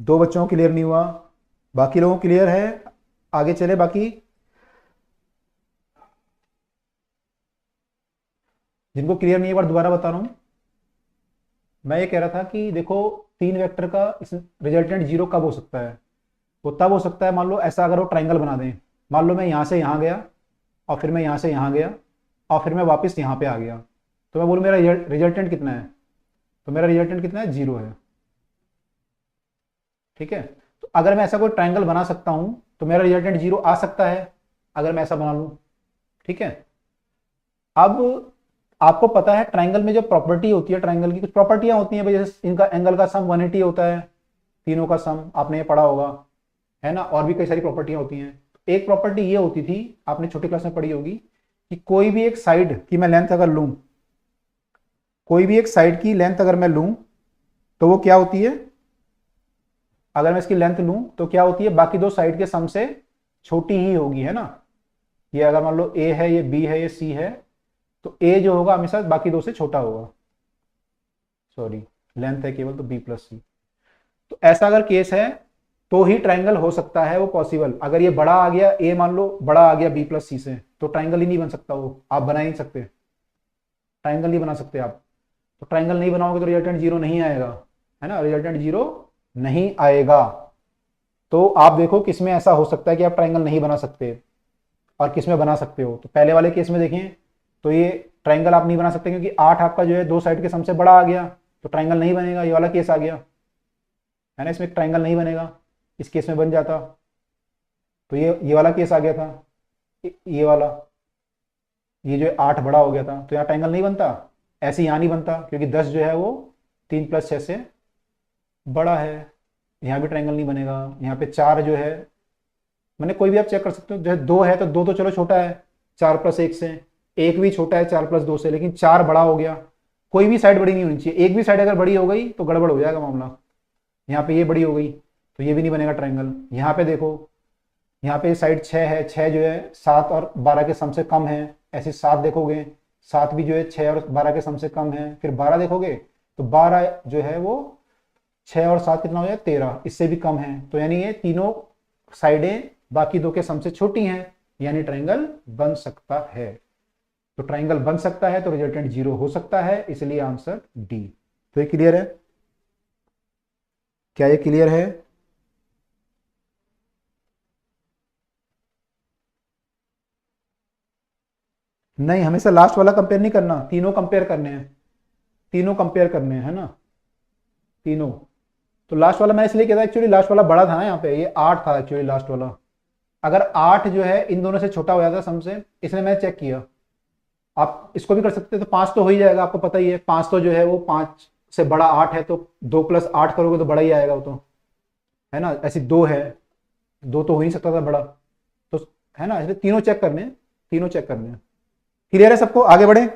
[SPEAKER 1] 2 बच्चों को क्लियर नहीं हुआ, बाकी लोगों को क्लियर है? आगे चले बाकी, जिनको क्लियर नहीं है एक बार दोबारा बता रहा हूं। मैं ये कह रहा था कि देखो, 3 वेक्टर का रिजल्टेंट 0 कब हो सकता है? वो तब हो सकता है, मान लो ऐसा, अगर वो ट्राइंगल बना दें। मान लो मैं यहां से यहां गया, और फिर मैं यहां से यहां गया, और फिर मैं वापस यहां पे आ गया, तो मैं बोलूं मेरा रिजल्टेंट कितना है? तो मेरा रिजल्टेंट कितना है? 0 है। ठीक है, तो अगर मैं ऐसा कोई ट्राइंगल बना सकता हूं तो मेरा रिजल्टेंट 0 आ सकता है, अगर मैं ऐसा बना लूं। ठीक है, अब आपको पता है ट्राइंगल में जो प्रॉपर्टी होती है, ट्राइंगल की कुछ प्रॉपर्टियां होती हैं, जैसे इनका एंगल का सम 180 होता है, तीनों का सम, आपने ये पढ़ा होगा, है ना। और भी कई सारी प्रॉपर्टियां होती हैं। एक प्रॉपर्टी ये होती थी, आपने छोटी क्लास में पढ़ी होगी, कि कोई भी एक साइड की मैं लेंथ अगर लूं, कोई भी एक साइड की लेंथ अगर मैं लूं, तो वो क्या होती है? अगर मैं इसकी लेंथ लूं तो क्या होती है? बाकी 2 साइड के सम से छोटी ही होगी, है ना। ये अगर मान लो ए है, ये बी है, ये सी है, तो ए जो होगा हमेशा बाकी 2 से छोटा होगा। सॉरी, लेंथ है केवल, तो बी प्लस सी। तो ऐसा अगर केस है तो ही ट्राइंगल हो सकता है वो पॉसिबल। अगर ये बड़ा आ गया, ए मान लो बड़ा आ गया बी प्लस सी से, तो ट्राइंगल ही नहीं बन सकता, वो आप बना ही नहीं सकते, ट्राइंगल नहीं बना सकते आप। तो ट्राइंगल नहीं बनाओगे तो रिजल्टेंट 0 नहीं आएगा, है ना, रिजल्टेंट 0 नहीं आएगा। तो आप देखो किसमें ऐसा हो सकता है कि आप ट्राइंगल नहीं बना सकते, और किसमें बना सकते हो। तो पहले वाले केस में देखें तो ये ट्राइंगल आप नहीं बना सकते, क्योंकि 8 आपका जो है 2 साइड के सम से बड़ा आ गया, तो ट्राइंगल नहीं बनेगा। ये वाला केस आ गया, है ना, इसमें ट्राइंगल नहीं बनेगा, इस केस में बन जाता। तो ये वाला केस आ गया था, ये वाला, ये जो 8 बड़ा हो गया था, तो यहाँ ट्राइंगल नहीं बनता। ऐसे यहाँ नहीं बनता, क्योंकि 10 जो है वो 3 + 6 से बड़ा है। यहाँ भी ट्राइंगल नहीं बनेगा। यहाँ पे 4 जो है, मैंने कोई भी आप चेक कर सकते हो, जो है 2 है, तो 2 तो चलो छोटा है 4 + 1 से, 1 भी छोटा है 4 + 2 से, लेकिन 4 बड़ा हो गया। कोई भी साइड बड़ी नहीं होनी चाहिए, एक भी साइड अगर बड़ी हो गई तो गड़बड़ हो जाएगा मामला। यहाँ पे ये बड़ी हो गई, तो ये भी नहीं बनेगा ट्राइंगल। यहाँ पे देखो, यहाँ पे साइड 6 है, 6 जो है 7 और 12 के सम से कम है। ऐसे 7 देखोगे, 7 भी जो है 6 और 12 के सम से कम है। फिर 12 देखोगे तो 12 जो है वो 6 और 7 कितना हो जाए 13, इससे भी कम है। तो यानी ये तीनों साइडें बाकी दो के सम से छोटी हैं, यानी ट्राइंगल बन सकता है। तो ट्राइंगल बन सकता है तो रिजल्टेंट 0 हो सकता है, इसलिए आंसर डी। तो ये क्लियर है? क्या ये क्लियर है? नहीं, हमेशा लास्ट वाला कंपेयर नहीं करना, तीनों कंपेयर करने हैं, तीनों कंपेयर करने हैं, है ना, तीनों। तो लास्ट वाला मैं इसलिए कहता एक्चुअली लास्ट वाला बड़ा था ना, यहाँ पे ये 8 था एक्चुअली लास्ट वाला। अगर 8 जो है इन दोनों से छोटा हो जाता सम से, इसलिए मैंने चेक किया। आप इसको भी कर सकते हैं, तो 5 तो हो ही जाएगा, आपको पता ही है 5 तो जो है वो 5 से बड़ा 8 है, तो 2 + 8 करोगे तो बड़ा ही आएगा वो तो, है ना। ऐसी 2 है, 2 तो हो ही नहीं सकता था बड़ा, तो है ना, इसलिए तीनों चेक करने हैं, तीनों चेक करने हैं। क्लियर है सबको? आगे बढ़े।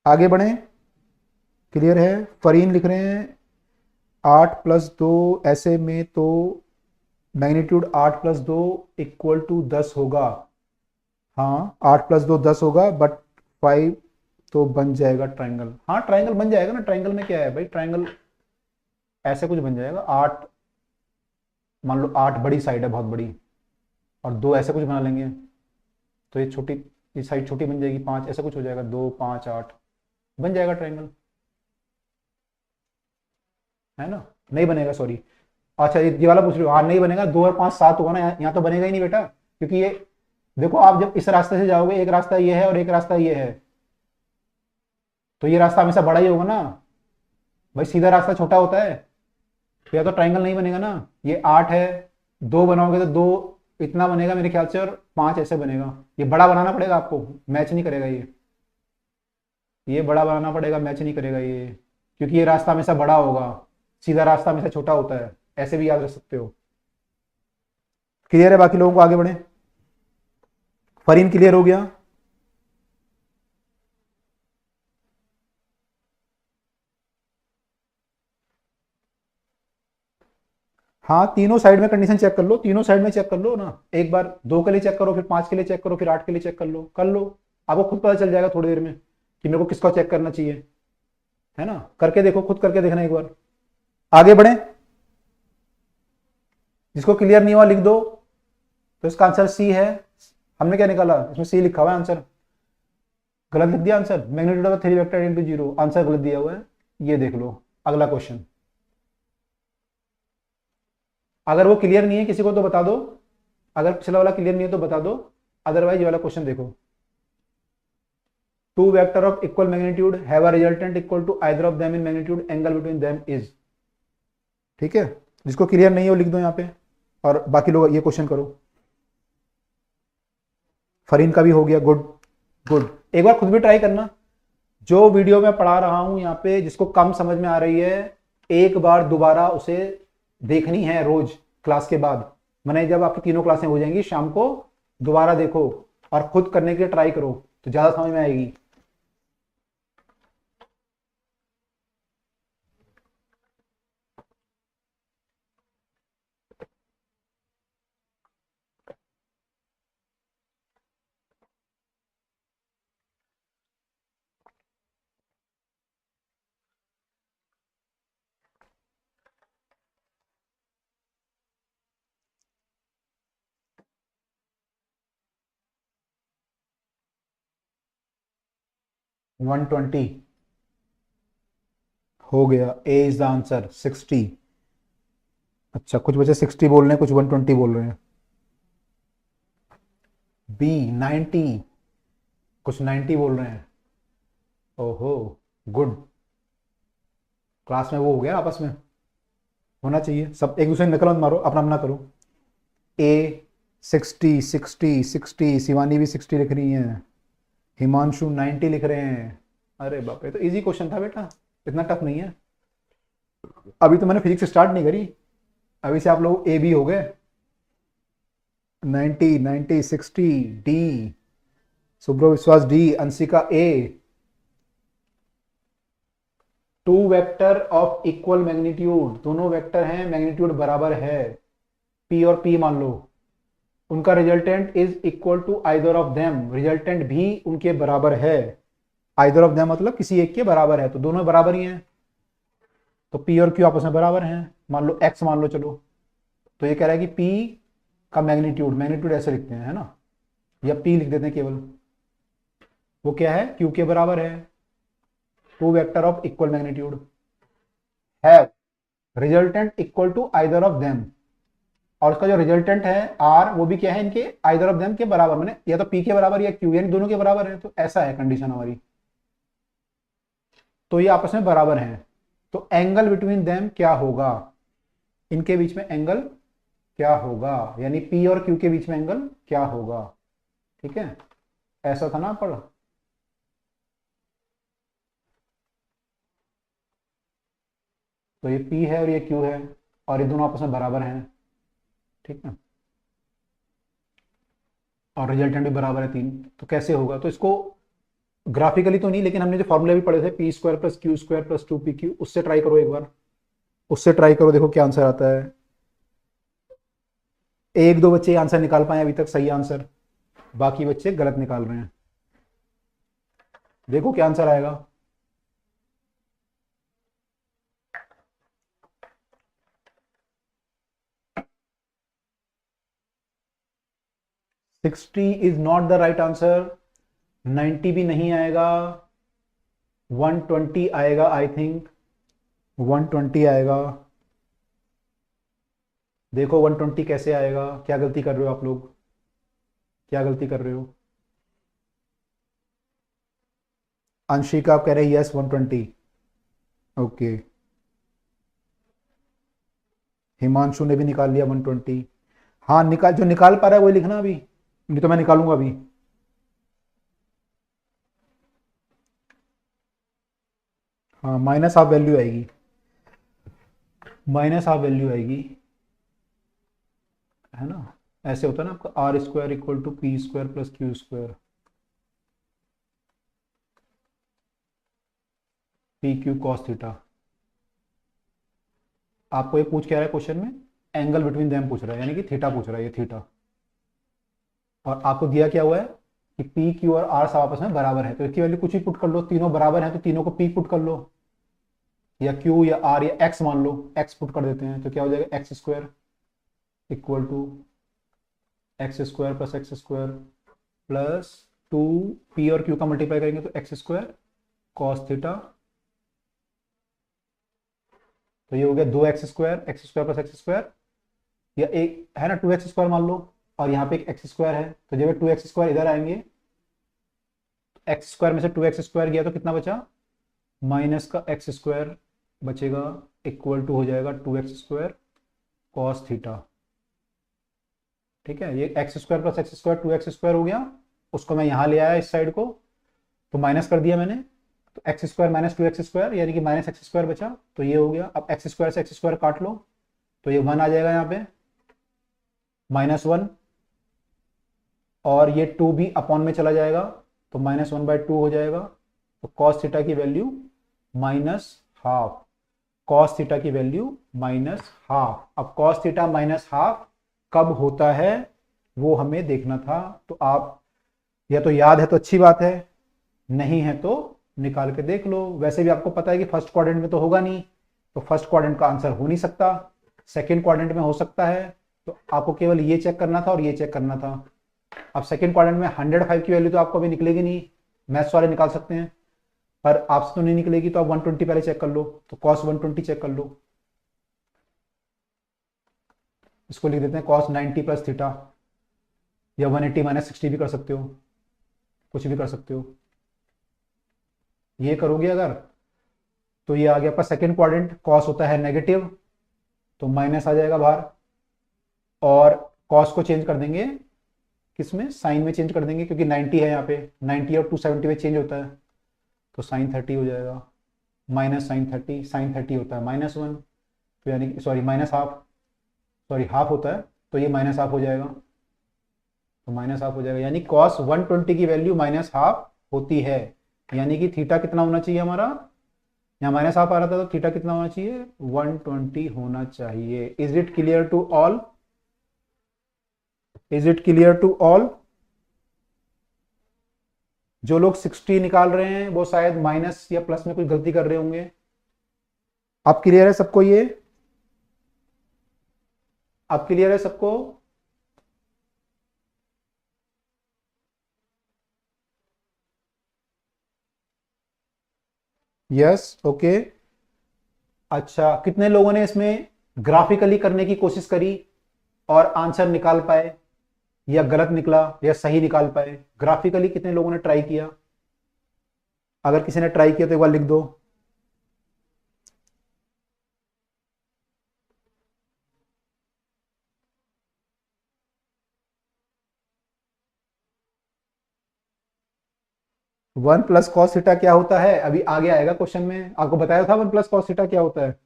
[SPEAKER 1] आगे बढ़े। क्लियर है? फरीन लिख रहे हैं 8 + 2, ऐसे में तो मैग्नीट्यूड 8 + 2 = 10 होगा। हाँ, 8 + 2 10 होगा, बट 5 तो बन जाएगा ट्राइंगल। हाँ, ट्राइंगल बन जाएगा ना, ट्राइंगल में क्या है भाई, ट्राइंगल ऐसे कुछ बन जाएगा। 8, मान लो 8 बड़ी साइड है, बहुत बड़ी, और 2 ऐसे कुछ बना लेंगे, तो ये छोटी, ये साइड छोटी बन जाएगी, 5 ऐसा कुछ हो जाएगा, 2 5 8 बन जाएगा ट्राइंगल, है ना। नहीं बनेगा, सॉरी। अच्छा, ये वाला पूछ रहे हो? हाँ, नहीं बनेगा, 2 और 5 7 होगा ना, यहाँ तो बनेगा ही नहीं बेटा, क्योंकि ये देखो, आप जब इस रास्ते से जाओगे, एक रास्ता ये है और एक रास्ता ये है, तो ये रास्ता हमेशा बड़ा ही होगा ना भाई, सीधा रास्ता छोटा होता है, तो या तो ट्राइंगल नहीं बनेगा ना। ये 8 है, 2 बनाओगे तो 2 इतना बनेगा मेरे ख्याल से, और 5 ऐसे बनेगा। ये बड़ा बनाना पड़ेगा आपको, मैच नहीं करेगा ये बड़ा बनाना पड़ेगा, मैच नहीं करेगा ये, क्योंकि ये रास्ता हमेशा बड़ा होगा, सीधा रास्ता हमेशा छोटा होता है, ऐसे भी याद रख सकते हो। क्लियर है? बाकी लोगों को आगे बढ़े। फरीन क्लियर हो गया? हाँ, तीनों साइड में कंडीशन चेक कर लो, तीनों साइड में चेक कर लो ना, एक बार 2 के लिए चेक करो, फिर 5 के लिए चेक करो, फिर 8 के लिए चेक कर लो, आपको खुद पता चल जाएगा थोड़ी देर में कि मेरे को किसका चेक करना चाहिए, है ना। करके देखो, खुद करके देखना एक बार। आगे बढ़े। जिसको क्लियर नहीं हुआ लिख दो। तो इसका आंसर सी है। हमने क्या निकाला, इसमें सी लिखा हुआ है आंसर, गलत लिख दिया answer. Magnitude of 3 vector into 0, answer गलत दिया हुआ है। ये देख लो अगला क्वेश्चन। अगर वो क्लियर नहीं है किसी को तो बता दो, अगर पिछला वाला क्लियर नहीं है तो बता दो, अदरवाइज ये वाला क्वेश्चन देखो। 2 vector of equal magnitude have a resultant equal to either of them in magnitude, angle between them is. ठीक है, जिसको क्लियर नहीं है वो लिख दो यहाँ पे, और बाकी लोग ये क्वेश्चन करो। फरीन का भी हो गया, गुड गुड। एक बार खुद भी ट्राई करना, जो वीडियो मैं पढ़ा रहा हूं यहाँ पे, जिसको कम समझ में आ रही है, एक बार दोबारा उसे देखनी है रोज क्लास के बाद। मैंने जब आपकी तीनों क्लासें हो जाएंगी शाम को, दोबारा देखो और खुद करने के लिए ट्राई करो, तो ज्यादा समझ में आएगी। वन 120 हो गया। ए इज द आंसर 60। अच्छा, कुछ बच्चे 60 बोल रहे हैं, कुछ 120 बोल रहे हैं। बी 90, कुछ 90 बोल रहे हैं। ओहो, गुड। क्लास में वो हो गया, आपस में होना चाहिए, सब एक दूसरे में नकल मत मारो, अपना अपना करो। ए 60 60 60, शिवानी भी 60 लिख रही है, हिमांशु 90 लिख रहे हैं। अरे बाप रे, तो इजी क्वेश्चन था बेटा, इतना टफ नहीं है। अभी तो मैंने फिजिक्स स्टार्ट नहीं करी, अभी से आप लोग ए बी हो गए। 90 90 60 D Shubhro Biswas D, Anshika A. Two vector of equal magnitude, दोनों वेक्टर हैं, मैग्नीट्यूड बराबर है, पी और पी मान लो, उनका resultant is equal to either of them, resultant भी उनके बराबर है। आइदर ऑफ देम मतलब किसी एक के बराबर है, तो दोनों बराबर ही हैं, तो पी और क्यू आपस में बराबर हैं। मान लो एक्स मान लो, चलो, तो ये कह रहा है कि पी का मैग्नीट्यूड, मैग्नीट्यूड ऐसे लिखते हैं है ना, या पी लिख देते हैं केवल, वो क्या है, क्यू के बराबर है। Two vector of equal magnitude have resultant equal to either of them, और उसका जो रिजल्टेंट है आर, वो भी क्या है, इनके आइदर ऑफ देम के बराबर, मैंने या तो पी के बराबर या क्यू, यानी दोनों के बराबर है, तो ऐसा है कंडीशन हमारी, तो ये आपस में बराबर हैं। तो एंगल बिटवीन देम क्या होगा, इनके बीच में एंगल क्या होगा, यानी पी और क्यू के बीच में एंगल क्या होगा। ठीक है, ऐसा था ना पढ़। तो ये पी है और ये क्यू है, और ये दोनों आपस में बराबर हैं। ठीक है, और रिजल्टेंट भी बराबर है 3, तो कैसे होगा, तो इसको ग्राफिकली तो नहीं, लेकिन हमने जो फॉर्मूले भी पढ़े थे, P square plus Q square plus 2pq, उससे ट्राई करो एक बार, उससे ट्राई करो, देखो क्या आंसर आता है। एक दो बच्चे आंसर निकाल पाए अभी तक सही आंसर, बाकी बच्चे गलत निकाल रहे हैं, देखो क्या आंसर आएगा। Sixty is not the right answer, 90 भी नहीं आएगा, 120 आएगा, आई थिंक 120 आएगा। देखो 120 कैसे आएगा, क्या गलती कर रहे हो आप लोग, क्या गलती कर रहे हो। अंशिका आप कह रहे हैं यस 120, ओके। हिमांशु ने भी निकाल लिया 120, हाँ निकाल, जो निकाल पा रहा है वही लिखना अभी, नहीं तो मैं निकालूंगा अभी। हाँ माइनस हाफ वैल्यू आएगी, माइनस हाफ वैल्यू आएगी, है ना, ऐसे होता है ना आपका, R square equal to P square plus Q square, P Q cos theta. आपको ये पूछ क्या रहा है क्वेश्चन में, एंगल बिटवीन देम पूछ रहा है, यानी कि थीटा पूछ रहा है, ये थीटा, और आपको दिया क्या हुआ है कि पी क्यू और आर सब आपस में बराबर है, तो इसकी वैल्यू कुछ भी पुट कर लो, तीनों बराबर है तो तीनों को पी पुट कर लो, या क्यू या आर या एक्स मान लो, एक्स पुट कर देते हैं, तो क्या हो जाएगा, X square equal to X square plus X square plus 2 P और क्यू का मल्टीप्लाई करेंगे तो एक्स स्क्वायर कॉस थीटा, तो ये हो गया 2x square, x square plus X square, या एक है ना 2x स्क्वायर मान लो, और यहाँ पे एक एक्स स्क्वायर है, तो जब 2x स्क्वायर इधर आएंगे, एक्स स्क्वायर में से 2x स्क्वायर गया तो कितना बचा, माइनस का एक्स स्क्वायर बचेगा, इक्वल टू हो जाएगा 2x स्क्वायर कॉस थीटा। ठीक है, ये X square plus X square 2x square हो गया, उसको मैं यहाँ ले आया इस साइड को, तो माइनस कर दिया मैंने, तो x square minus 2x square यानी कि माइनस एक्स स्क्वायर बचा, तो ये हो गया। अब एक्स स्क्वायर से एक्स स्क्वायर काट लो, तो ये 1 आ जाएगा यहाँ पे, -1, और ये 2 भी अपॉन में चला जाएगा, तो -1/2 हो जाएगा, तो कॉस थीटा की वैल्यू -हाफ, कॉस थीटा की वैल्यू -हाफ। अब कॉस थीटा -हाफ कब होता है वो हमें देखना था, तो आप या तो याद है तो अच्छी बात है, नहीं है तो निकाल के देख लो। वैसे भी आपको पता है कि फर्स्ट क्वाड्रेंट में तो होगा नहीं, तो फर्स्ट क्वाड्रेंट का आंसर हो नहीं सकता, सेकंड क्वाड्रेंट में हो सकता है, तो आपको केवल ये चेक करना था और ये चेक करना था। अब सेकंड क्वाड्रेंट में 105 की वैल्यू तो आपको अभी निकलेगी नहीं, मैथ्स वाले निकाल सकते हैं, पर आपसे तो नहीं निकलेगी, तो आप 120 पहले चेक कर लो, तो कॉस 120 चेक कर लो, इसको लिख देते हैं कॉस 90 प्लस थीटा, या 180 माइनस 60 भी कर सकते हो, कुछ भी कर सकते हो। ये करोगे अगर, तो ये आ गया आपका सेकंड क्वाड्रेंट, कॉस होता है नेगेटिव, तो माइनस आ जाएगा बाहर, और कॉस को चेंज कर देंगे किसमें, साइन में चेंज कर देंगे, क्योंकि 90 है यहाँ पे, 90 और 270 में चेंज होता है, तो साइन 30 हो जाएगा, माइनस साइन 30 होता है -1, तो यानी कि sorry minus half, sorry half होता है, तो ये -हाफ हो जाएगा, तो माइनस हाफ हो जाएगा, यानी कॉस 120 की वैल्यू माइनस हाफ होती है, यानी कि थीटा कितना होना चाहिए हमारा, यहाँ माइनस हाफ आ रहा था तो थीटा कितना होना चाहिए, 120 होना चाहिए। Is it clear to all? Is it clear to all? जो लोग 60 निकाल रहे हैं वो शायद माइनस या प्लस में कुछ गलती कर रहे होंगे। अब क्लियर है सबको ये? अब क्लियर है सबको? Yes, okay. अच्छा, कितने लोगों ने इसमें ग्राफिकली करने की कोशिश करी और आंसर निकाल पाए, या गलत निकला या सही निकाल पाए? ग्राफिकली कितने लोगों ने ट्राई किया? अगर किसी ने ट्राई किया तो एक बार लिख दो। वन प्लस कॉस थीटा क्या होता है, अभी आगे आएगा क्वेश्चन में, आपको बताया था वन प्लस कॉस थीटा क्या होता है,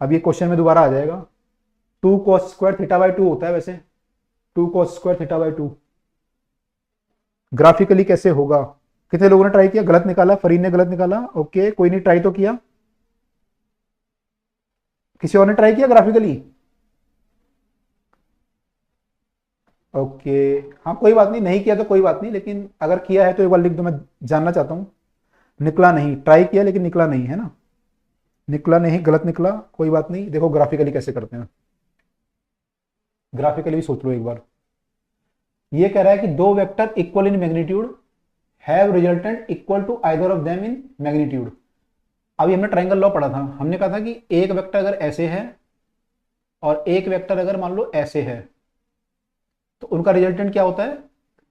[SPEAKER 1] अब ये क्वेश्चन में दोबारा आ जाएगा। 2 cos² θ/2 होता है वैसे, 2 cos² θ/2। ग्राफिकली कैसे होगा? कितने लोगों ने ट्राई किया? गलत निकाला, फरीन ने गलत निकाला, ओके, कोई नहीं ट्राई तो किया। किसी और ने ट्राई किया ग्राफिकली? ओके, हाँ कोई बात नहीं, नहीं किया तो कोई बात नहीं, लेकिन अगर किया है तो एक बार लिख दो, मैं जानना चाहता हूँ। निकला नहीं, ट्राई किया लेकिन निकला नहीं, है ना? निकला नहीं, गलत निकला, कोई बात नहीं। देखो ग्राफिकली कैसे करते हैं, ग्राफिकली भी सोच लो एक बार। ये कह रहा है कि दो vector equal in magnitude have resultant equal to either of them in magnitude. अभी हमने ट्राइंगल लॉ पढ़ा था, हमने कहा था कि एक वेक्टर अगर ऐसे है और एक वेक्टर अगर मान लो ऐसे है, तो उनका रिजल्टेंट क्या होता है,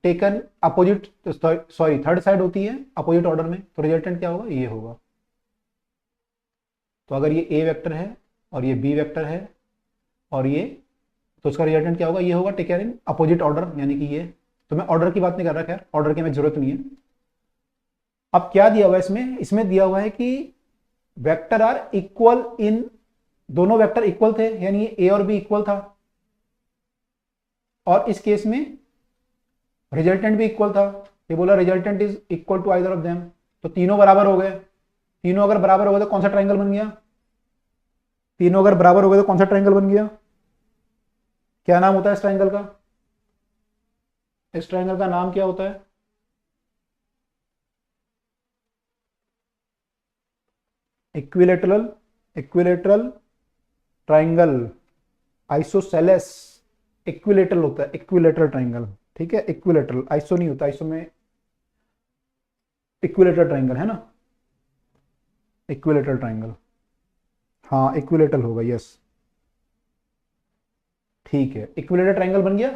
[SPEAKER 1] taken opposite, sorry third side होती है अपोजिट ऑर्डर में, तो रिजल्टेंट क्या होगा, ये होगा। तो अगर ये ए वेक्टर है और ये बी वेक्टर है और ये, तो उसका रिजल्टेंट क्या होगा, ये होगा, टेकन इन अपोजिट ऑर्डर, यानी कि ये। तो मैं ऑर्डर की बात नहीं कर रहा, खैर ऑर्डर की हमें जरूरत नहीं है। अब क्या दिया हुआ है इसमें, इसमें दिया हुआ है कि वेक्टर आर इक्वल इन, दोनों वेक्टर इक्वल थे, यानी ए और बी इक्वल था, और इस केस में रिजल्टेंट भी इक्वल था। ये बोला resultant is equal to either of them, तो तीनों बराबर हो गए। तीनों अगर बराबर हो गए तो कौन सा ट्राइंगल बन गया, तीनों अगर बराबर हो गए तो कौन सा ट्राइंगल बन गया, क्या नाम होता है इस ट्राइंगल का, इस ट्राइंगल का नाम क्या होता है, equilateral, equilateral triangle, isosceles, equilateral होता है, इक्विलेटरल ट्राइंगल, ठीक है, इक्विलेटरल, आइसो नहीं होता, आइसो में इक्विलेटरल ट्राइंगल है ना, इक्विलेटरल ट्राइंगल, हाँ इक्विलेटरल होगा, यस ठीक है, इक्विलेटरल ट्राइंगल बन गया।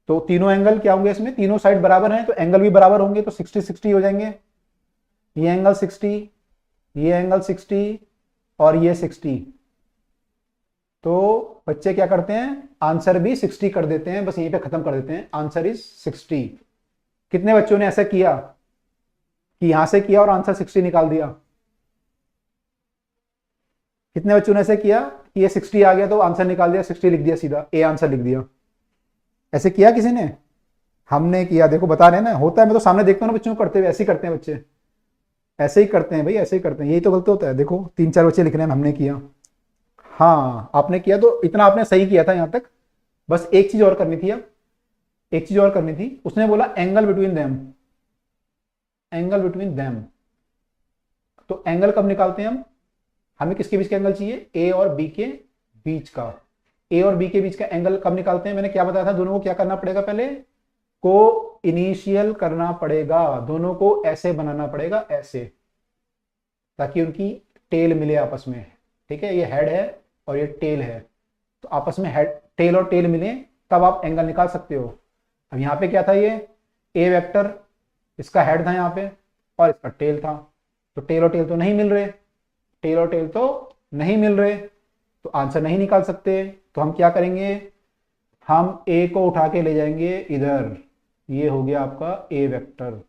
[SPEAKER 1] तो तीनों एंगल क्या होंगे इसमें, तीनों साइड बराबर हैं तो एंगल भी बराबर होंगे, तो 60-60 हो जाएंगे, ये एंगल 60, ये एंगल 60 और ये 60। तो बच्चे क्या करते हैं, आंसर भी 60 कर देते हैं, बस यहीं पे खत्म कर देते हैं, आंसर इज 60। कितने बच्चों ने ऐसा किया कि यहां से किया और आंसर 60 निकाल दिया? कितने बच्चों ने ऐसे किया कि ये 60 आ गया तो आंसर निकाल दिया, 60 लिख दिया, सीधा ए आंसर लिख दिया? ऐसे किया किसी ने? हमने किया, देखो बता रहे हैं ना, होता है, मैं तो सामने देखता हूँ ना बच्चों को करते हुए, ऐसे ही करते हैं बच्चे, ऐसे ही करते हैं भाई, ऐसे ही करते हैं, यही तो गलत होता है। देखो 3-4 बच्चे लिख रहे हैं हमने किया, हाँ आपने किया, तो इतना आपने सही किया था यहां तक। बस एक चीज और करनी थी, अब एक चीज और करनी थी, उसने बोला angle between them, angle between them. तो एंगल कब निकालते हैं हम, हमें किसके बीच का एंगल चाहिए, ए और बी के बीच का, ए और बी के बीच का एंगल कब निकालते हैं, मैंने क्या बताया था, दोनों को क्या करना पड़ेगा, पहले को इनिशियल करना पड़ेगा, दोनों को ऐसे बनाना पड़ेगा, ऐसे, ताकि उनकी टेल मिले आपस में, ठीक है, ये हेड है और ये टेल है, तो आपस में हेड, टेल और टेल मिले तब आप एंगल निकाल सकते हो। अब यहाँ पे क्या था, ये ए वेक्टर, इसका हेड था यहाँ पे और इसका टेल था, तो टेल और टेल तो नहीं मिल रहे, टेल और टेल तो नहीं मिल रहे, तो आंसर नहीं निकाल सकते। तो हम क्या करेंगे, हम ए को उठा के ले जाएंगे इधर, ये हो गया आपका ए वेक्टर,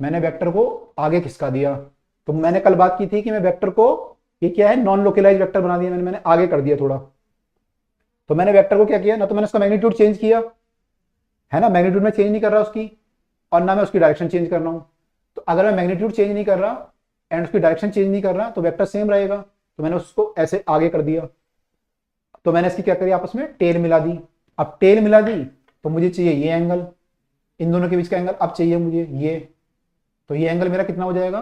[SPEAKER 1] मैंने वेक्टर को आगे खिसका दिया। तो मैंने कल बात की थी कि मैं वेक्टर को, ये क्या है, नॉन लोकलाइज वेक्टर बना दिया मैंने आगे कर दिया थोड़ा। तो मैंने वेक्टर को क्या किया ना, तो मैंने इसका मैग्नीट्यूड चेंज किया, है ना, मैग्नीट्यूड में चेंज नहीं कर रहा उसकी, और ना मैं उसकी डायरेक्शन चेंज कर रहा हूँ। तो अगर मैं मैग्नीट्यूड चेंज नहीं कर रहा एंड उसकी डायरेक्शन चेंज नहीं कर रहा तो वेक्टर सेम रहेगा। तो मैंने उसको ऐसे आगे कर दिया, तो मैंने इसकी क्या करी, आपस में टेल मिला दी। अब टेल मिला दी तो मुझे चाहिए ये एंगल, इन दोनों के बीच का एंगल अब चाहिए मुझे ये। तो ये एंगल मेरा कितना हो जाएगा,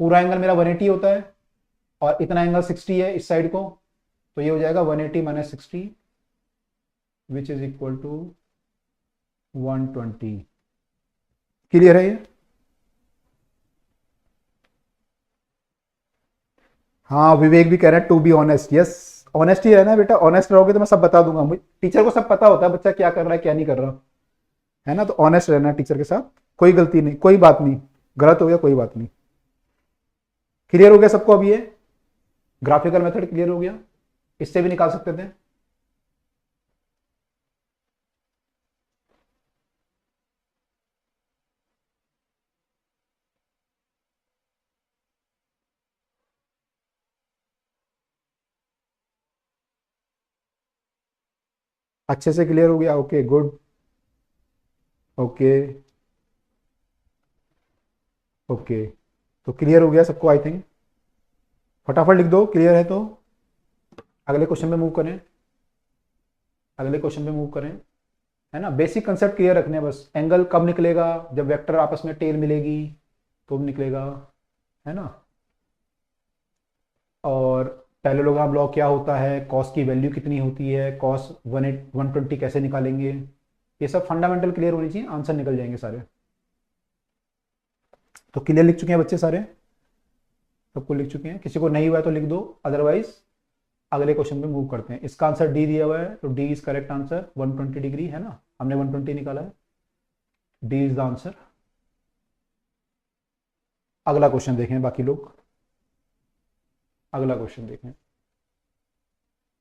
[SPEAKER 1] पूरा एंगल मेरा 180 होता है और इतना एंगल 60 है इस साइड को, तो ये हो जाएगा 180 minus 60 which is equal to 120। Clear है ये? हाँ विवेक भी कह रहा है to be honest, yes honest ही रहना बेटा, ऑनेस्ट रहोगे तो मैं सब बता दूंगा। मुझे टीचर को सब पता होता है बच्चा क्या कर रहा है क्या नहीं कर रहा है ना, तो ऑनेस्ट रहना है टीचर के साथ, कोई गलती नहीं, कोई बात नहीं, गलत हो गया कोई बात नहीं। क्लियर हो गया सबको? अब ये ग्राफिकल मेथड क्लियर हो गया, इससे भी निकाल सकते थे। अच्छे से क्लियर हो गया, ओके गुड, ओके ओके, तो क्लियर हो गया सबको आई थिंक। फटाफट लिख दो क्लियर है तो अगले क्वेश्चन पे मूव करें, अगले क्वेश्चन पे मूव करें, है ना। बेसिक कंसेप्ट क्लियर रखने हैं बस। एंगल कब निकलेगा, जब वेक्टर आपस में टेल मिलेगी तो निकलेगा, है ना। और पैरेललोग्राम लॉ क्या होता है, कॉस की वैल्यू कितनी होती है, कॉस 120 कैसे निकालेंगे, ये सब फंडामेंटल क्लियर होनी चाहिए, आंसर निकल जाएंगे सारे। तो क्लियर लिख चुके हैं बच्चे सारे, सबको लिख चुके हैं, किसी को नहीं हुआ है तो लिख दो, अदरवाइज अगले क्वेश्चन पे मूव करते हैं। इसका आंसर डी दिया हुआ है, तो D is correct answer, 120 degree है ना, हमने 120 निकाला है, डी इज द आंसर। अगला क्वेश्चन देखें बाकी लोग, अगला क्वेश्चन देखें,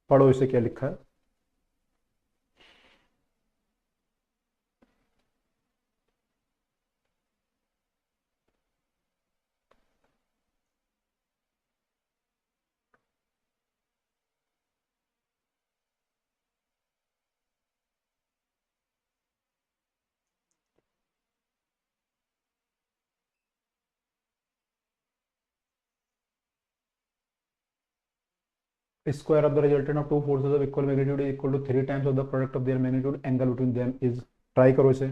[SPEAKER 1] पढ़ो इसे क्या लिखा है। Square of the resultant of two forces of equal magnitude is equal to 3 times of the product of their magnitude, angle between them is, try करो इसे,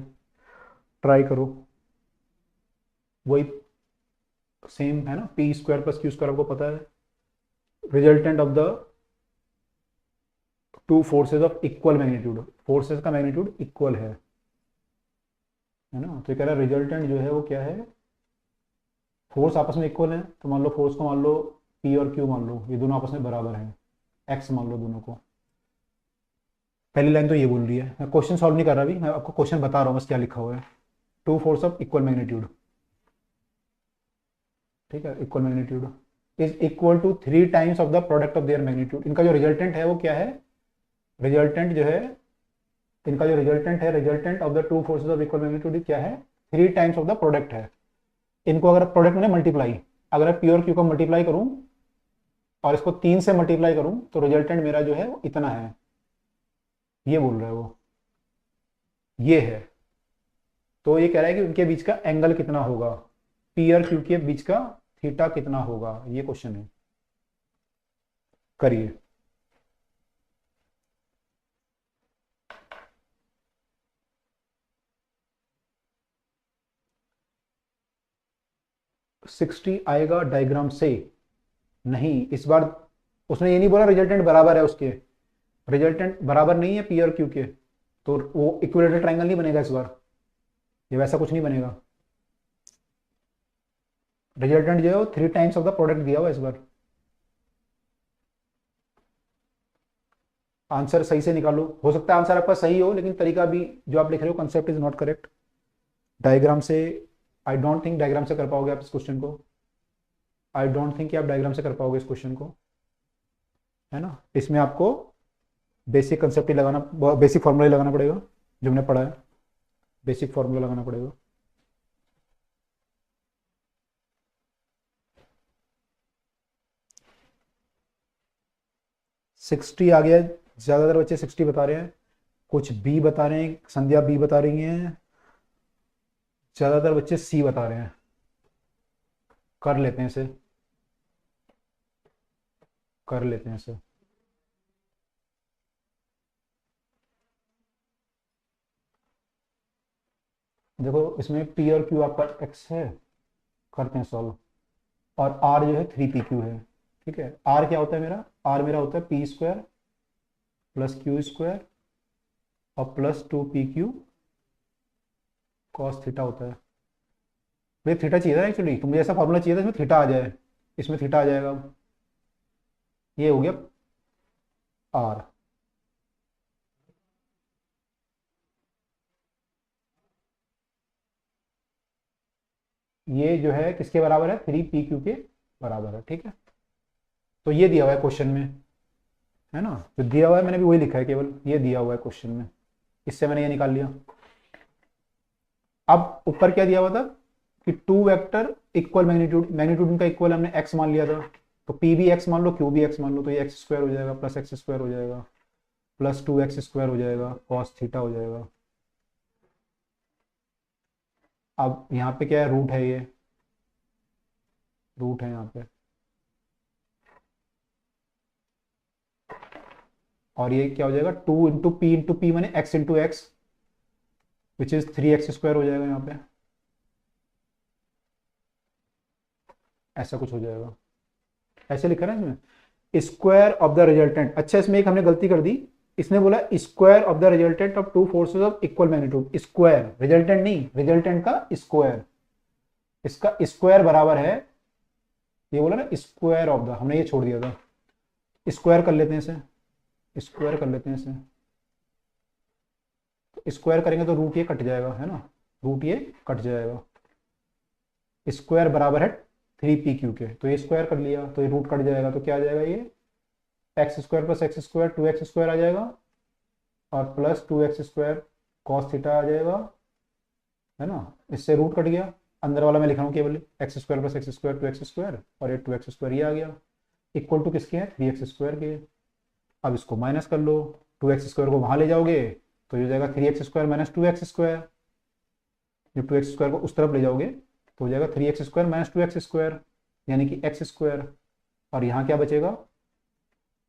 [SPEAKER 1] ट्राई करो, वही सेम है ना, P square plus Q square आपको पता है, resultant of the two forces of equal magnitude, forces का मैग्नीट्यूड इक्वल है ना। तो कह रहा है रिजल्टेंट जो है वो क्या है, फोर्स आपस में इक्वल है, तो मान लो फोर्स को मान लो पी और क्यू मान लो, ये दोनों आपस में बराबर हैं, एक्स मान लो दोनों को। पहली लाइन तो ये बोल रही है, मैं क्वेश्चन सॉल्व नहीं कर रहा अभी, मैं आपको क्वेश्चन बता रहा हूँ बस क्या लिखा हुआ है, two force of equal magnitude, ठीक है, equal magnitude is equal to 3 times of the product of their magnitude. इनका जो रिजल्टेंट है वो क्या है, रिजल्टेंट जो है, इनका जो रिजल्टेंट है, resultant of the two forces of equal magnitude क्या है, 3 टाइम्स ऑफ द प्रोडक्ट है। इनको अगर प्रोडक्ट मैंने मल्टीप्लाई, अगर मैं पी और क्यू को मल्टीप्लाई करूं और इसको 3 से मल्टीप्लाई करूं तो रिजल्टेंट मेरा जो है वो इतना है, ये बोल रहा है वो, ये है। तो ये कह रहा है कि उनके बीच का एंगल कितना होगा, पी और क्यू के बीच का थीटा कितना होगा, ये क्वेश्चन है, करिए। सिक्सटी आएगा डायग्राम से, नहीं इस बार उसने ये नहीं बोला रिजल्टेंट बराबर है उसके, रिजल्टेंट बराबर नहीं है पी और क्यू के, तो वो इक्विलेटरल ट्रायंगल नहीं बनेगा इस बार, ये वैसा कुछ नहीं बनेगा। रिजल्टेंट जो है वो 3 टाइम्स ऑफ द प्रोडक्ट दिया हुआ इस बार। आंसर सही से निकालो, हो सकता है आंसर आपका सही हो लेकिन तरीका भी जो आप लिख रहे हो concept is not correct. Diagram से, आई डोंट थिंक डायग्राम से कर पाओगे आप इस क्वेश्चन को, आई डोंट थिंक कि आप डायग्राम से कर पाओगे इस क्वेश्चन को, है ना। इसमें आपको बेसिक कंसेप्ट ही लगाना, बेसिक फॉर्मूला ही लगाना पड़ेगा जो हमने पढ़ा है, बेसिक फॉर्मूला लगाना पड़ेगा। सिक्सटी आ गया, ज्यादातर बच्चे 60 बता रहे हैं, कुछ बी बता रहे हैं, संध्या बी बता रही हैं, ज्यादातर बच्चे सी बता रहे हैं। कर लेते हैं इसे, कर लेते हैं इसे। देखो इसमें पी और क्यू आपका एक्स है, करते हैं सॉल्व। और आर जो है 3pq है। ठीक है, आर क्या होता है मेरा? आर मेरा होता है P square plus Q square और प्लस 2pq कॉस थीटा होता है। मुझे थीटा चाहिए था एक्चुअली, तो मुझे ऐसा फॉर्मूला चाहिए था इसमें थीटा आ जाए। इसमें थीटा आ जाएगा। ये हो गया आर। ये जो है किसके बराबर है? 3pq के बराबर है। ठीक है, तो ये दिया हुआ है क्वेश्चन में, है ना? जो दिया हुआ है मैंने भी वही लिखा है, केवल ये दिया हुआ है क्वेश्चन में, इससे मैंने ये निकाल लिया। अब ऊपर क्या दिया हुआ था कि two vector equal magnitude, magnitude इनका इक्वल हमने एक्स मान लिया था, तो पी भी एक्स मान लो, क्यू भी एक्स मान लो, तो ये एक्स स्क्वायर हो जाएगा प्लस एक्स स्क्वायर हो जाएगा प्लस 2x स्क्वायर हो जाएगा कॉस थीटा हो जाएगा। अब यहाँ पे क्या है? रूट है, ये रूट है यहाँ पे, और ये क्या हो जाएगा? 2 इंटू पी मैंने x into x, which is 3x square हो जाएगा यहाँ पे, ऐसा कुछ हो जाएगा। ऐसे लिखा ना इसमें, स्क्वायर ऑफ द रिजल्टेंट। अच्छा, इसमें एक हमने गलती कर दी, इसने बोला square of the resultant of two forces of equal magnitude. Square, resultant नहीं, रिजल्टेंट का स्क्वायर, इसका स्क्वायर बराबर है, ये बोला ना स्क्वायर ऑफ द, हमने ये छोड़ दिया था। स्क्वायर कर लेते हैं इसे, स्क्वायर कर लेते हैं इसे, तो स्क्वायर करेंगे तो रूट ये कट जाएगा, है ना? रूट ये कट जाएगा। स्क्वायर बराबर है 3pq के, तो ये स्क्वायर कर लिया तो ये रूट कट जाएगा, तो क्या आ जाएगा? ये X square plus X square 2x square आ जाएगा और plus 2x square cos theta आ जाएगा, है ना? इससे रूट कट गया, अंदर वाला मैं लिख रहा हूँ केवल x square plus X square 2x square, और ये 2x स्क्वायर ये आ गया, इक्वल टू किसके हैं? 3x स्क्वायर के। अब इसको माइनस कर लो, 2x स्क्वायर को वहां ले जाओगे तो ये हो जाएगा 3x square minus 2x square, जब 2x स्क्वायर को उस तरफ ले जाओगे तो हो जाएगा 3x square minus 2x square, यानी कि x स्क्वायर। और यहाँ क्या बचेगा?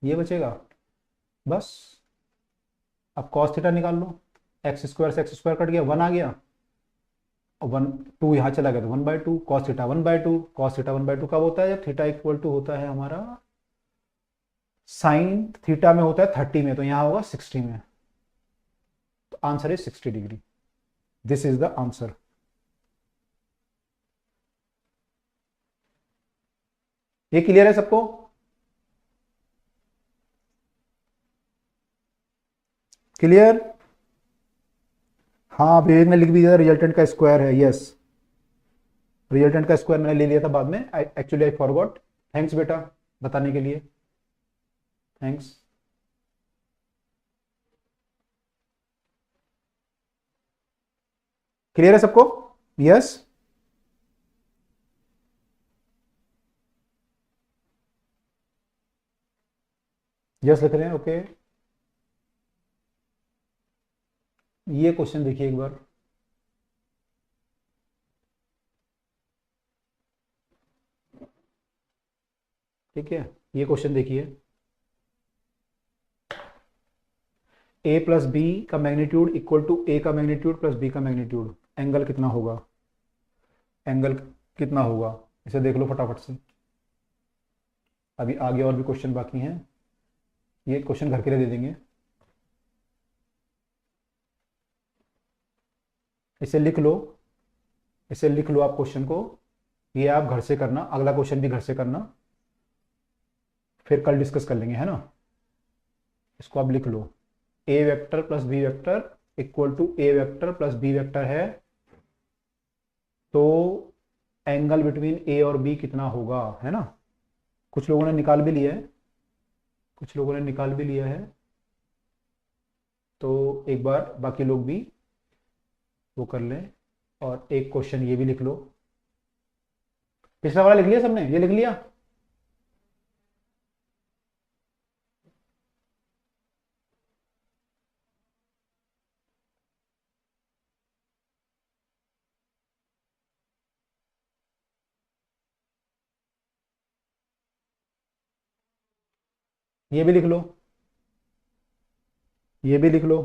[SPEAKER 1] ये बचेगा बस। अब कॉस थीटा निकाल लो, एक्स स्क्वायर से एक्स स्क्वायर कट गया, 1 आ गया, और 1 2 यहाँ चला गया तो 1/2 कॉस थीटा 1/2। कॉस थीटा 1/2 कब होता है? जब थीटा इक्वल टू होता है हमारा साइन थीटा में होता है 30 में, तो यहाँ होगा 60 में, तो answer is 60 degree. This is the answer. ये क्लियर है सबको? क्लियर? हाँ, विवेक ने लिख भी दिया रिजल्टेंट का स्क्वायर है। यस, रिजल्टेंट का स्क्वायर मैंने ले लिया था बाद में, एक्चुअली आई फॉरगॉट। थैंक्स बेटा बताने के लिए, थैंक्स। क्लियर है सबको? यस, यस लिख रहे हैं, ओके। ये क्वेश्चन देखिए एक बार, ठीक है? ये क्वेश्चन देखिए, a प्लस बी का मैग्नीट्यूड इक्वल टू a का मैग्नीट्यूड प्लस b का मैग्नीट्यूड, एंगल कितना होगा? एंगल कितना होगा? इसे देख लो फटाफट से, अभी आगे और भी क्वेश्चन बाकी हैं, ये क्वेश्चन घर के लिए दे देंगे। इसे लिख लो, इसे लिख लो आप क्वेश्चन को, ये आप घर से करना, अगला क्वेश्चन भी घर से करना, फिर कल डिस्कस कर लेंगे, है ना? इसको आप लिख लो, A vector plus B vector equal to A vector plus B vector है, तो एंगल बिटवीन ए और बी कितना होगा, है ना? कुछ लोगों ने निकाल भी लिया है, कुछ लोगों ने निकाल भी लिया है, तो एक बार बाकी लोग भी वो कर लें, और एक क्वेश्चन ये भी लिख लो। पिछला वाला लिख लिया सबने? ये लिख लिया? ये भी लिख लो, ये भी लिख लो,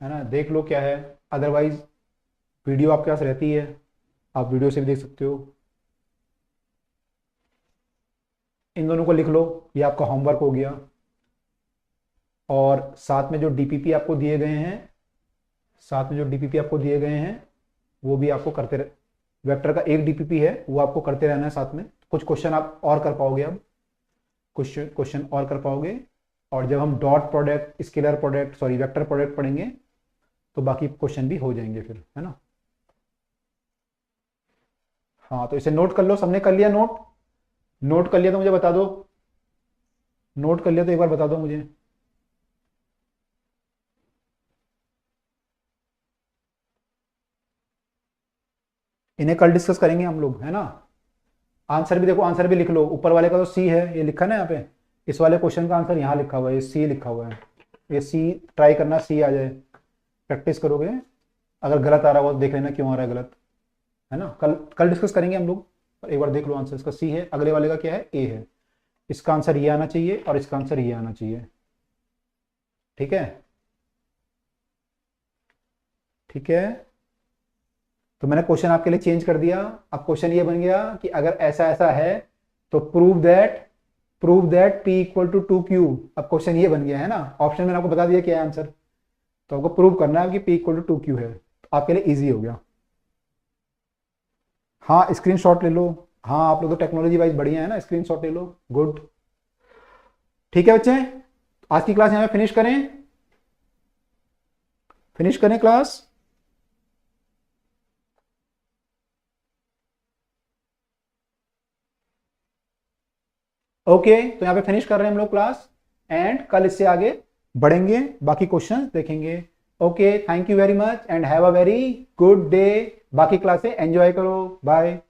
[SPEAKER 1] है ना, देख लो क्या है। अदरवाइज वीडियो आपके पास रहती है, आप वीडियो से भी देख सकते हो। इन दोनों को लिख लो, ये आपका होमवर्क हो गया। और साथ में जो डीपीपी आपको दिए गए हैं, साथ में जो डीपीपी आपको दिए गए हैं वो भी आपको करते रह, वेक्टर का एक डीपीपी है वो आपको करते रहना है साथ में। कुछ क्वेश्चन आप और कर पाओगे, अब कुछ क्वेश्चन और कर पाओगे। और जब हम dot product, scalar product, sorry vector product पढ़ेंगे तो बाकी क्वेश्चन भी हो जाएंगे फिर, है ना। हाँ तो इसे नोट कर लो, सबने कर लिया नोट? नोट कर लिया तो मुझे बता दो, नोट कर लिया तो एक बार बता दो मुझे। इन्हें कल डिस्कस करेंगे हम लोग, है ना। आंसर भी देखो, आंसर भी लिख लो। ऊपर वाले का तो सी है, ये लिखा ना यहाँ पे, इस वाले क्वेश्चन का आंसर यहाँ लिखा हुआ है, ये सी लिखा हुआ है। ये सी ट्राई करना, सी आ जाए, प्रैक्टिस करोगे। अगर गलत आ रहा हो तो देख लेना क्यों आ रहा है गलत, है ना। कल कल डिस्कस करेंगे हम लोग। एक बार देख लो आंसर, इसका सी है, अगले वाले का क्या है, ए है। इसका आंसर ये आना चाहिए और इसका आंसर ये आना चाहिए। ठीक है, ठीक है। तो मैंने क्वेश्चन आपके लिए चेंज कर दिया। अब क्वेश्चन ये बन गया कि अगर ऐसा ऐसा है तो prove that P equal to 2Q। अब क्वेश्चन ये बन गया है ना, ऑप्शन मैंने आपको बता दिया क्या है आंसर। तो आपको प्रूव करना है कि P इक्वल टू 2Q है, तो आपके लिए इजी हो गया। हाँ स्क्रीनशॉट ले लो। हाँ आप लोग तो टेक्नोलॉजी वाइज बढ़िया है ना, स्क्रीनशॉट ले लो, गुड। ठीक है बच्चे, आज की क्लास यहाँ पे फिनिश करें क्लास। ओके तो यहाँ पे फिनिश कर रहे हैं हम लोग क्लास, एंड कल इससे आगे बढ़ेंगे, बाकी क्वेश्चन देखेंगे। Okay thank you very much and have a very good day. बाकी क्लासे एंजॉय करो, बाय।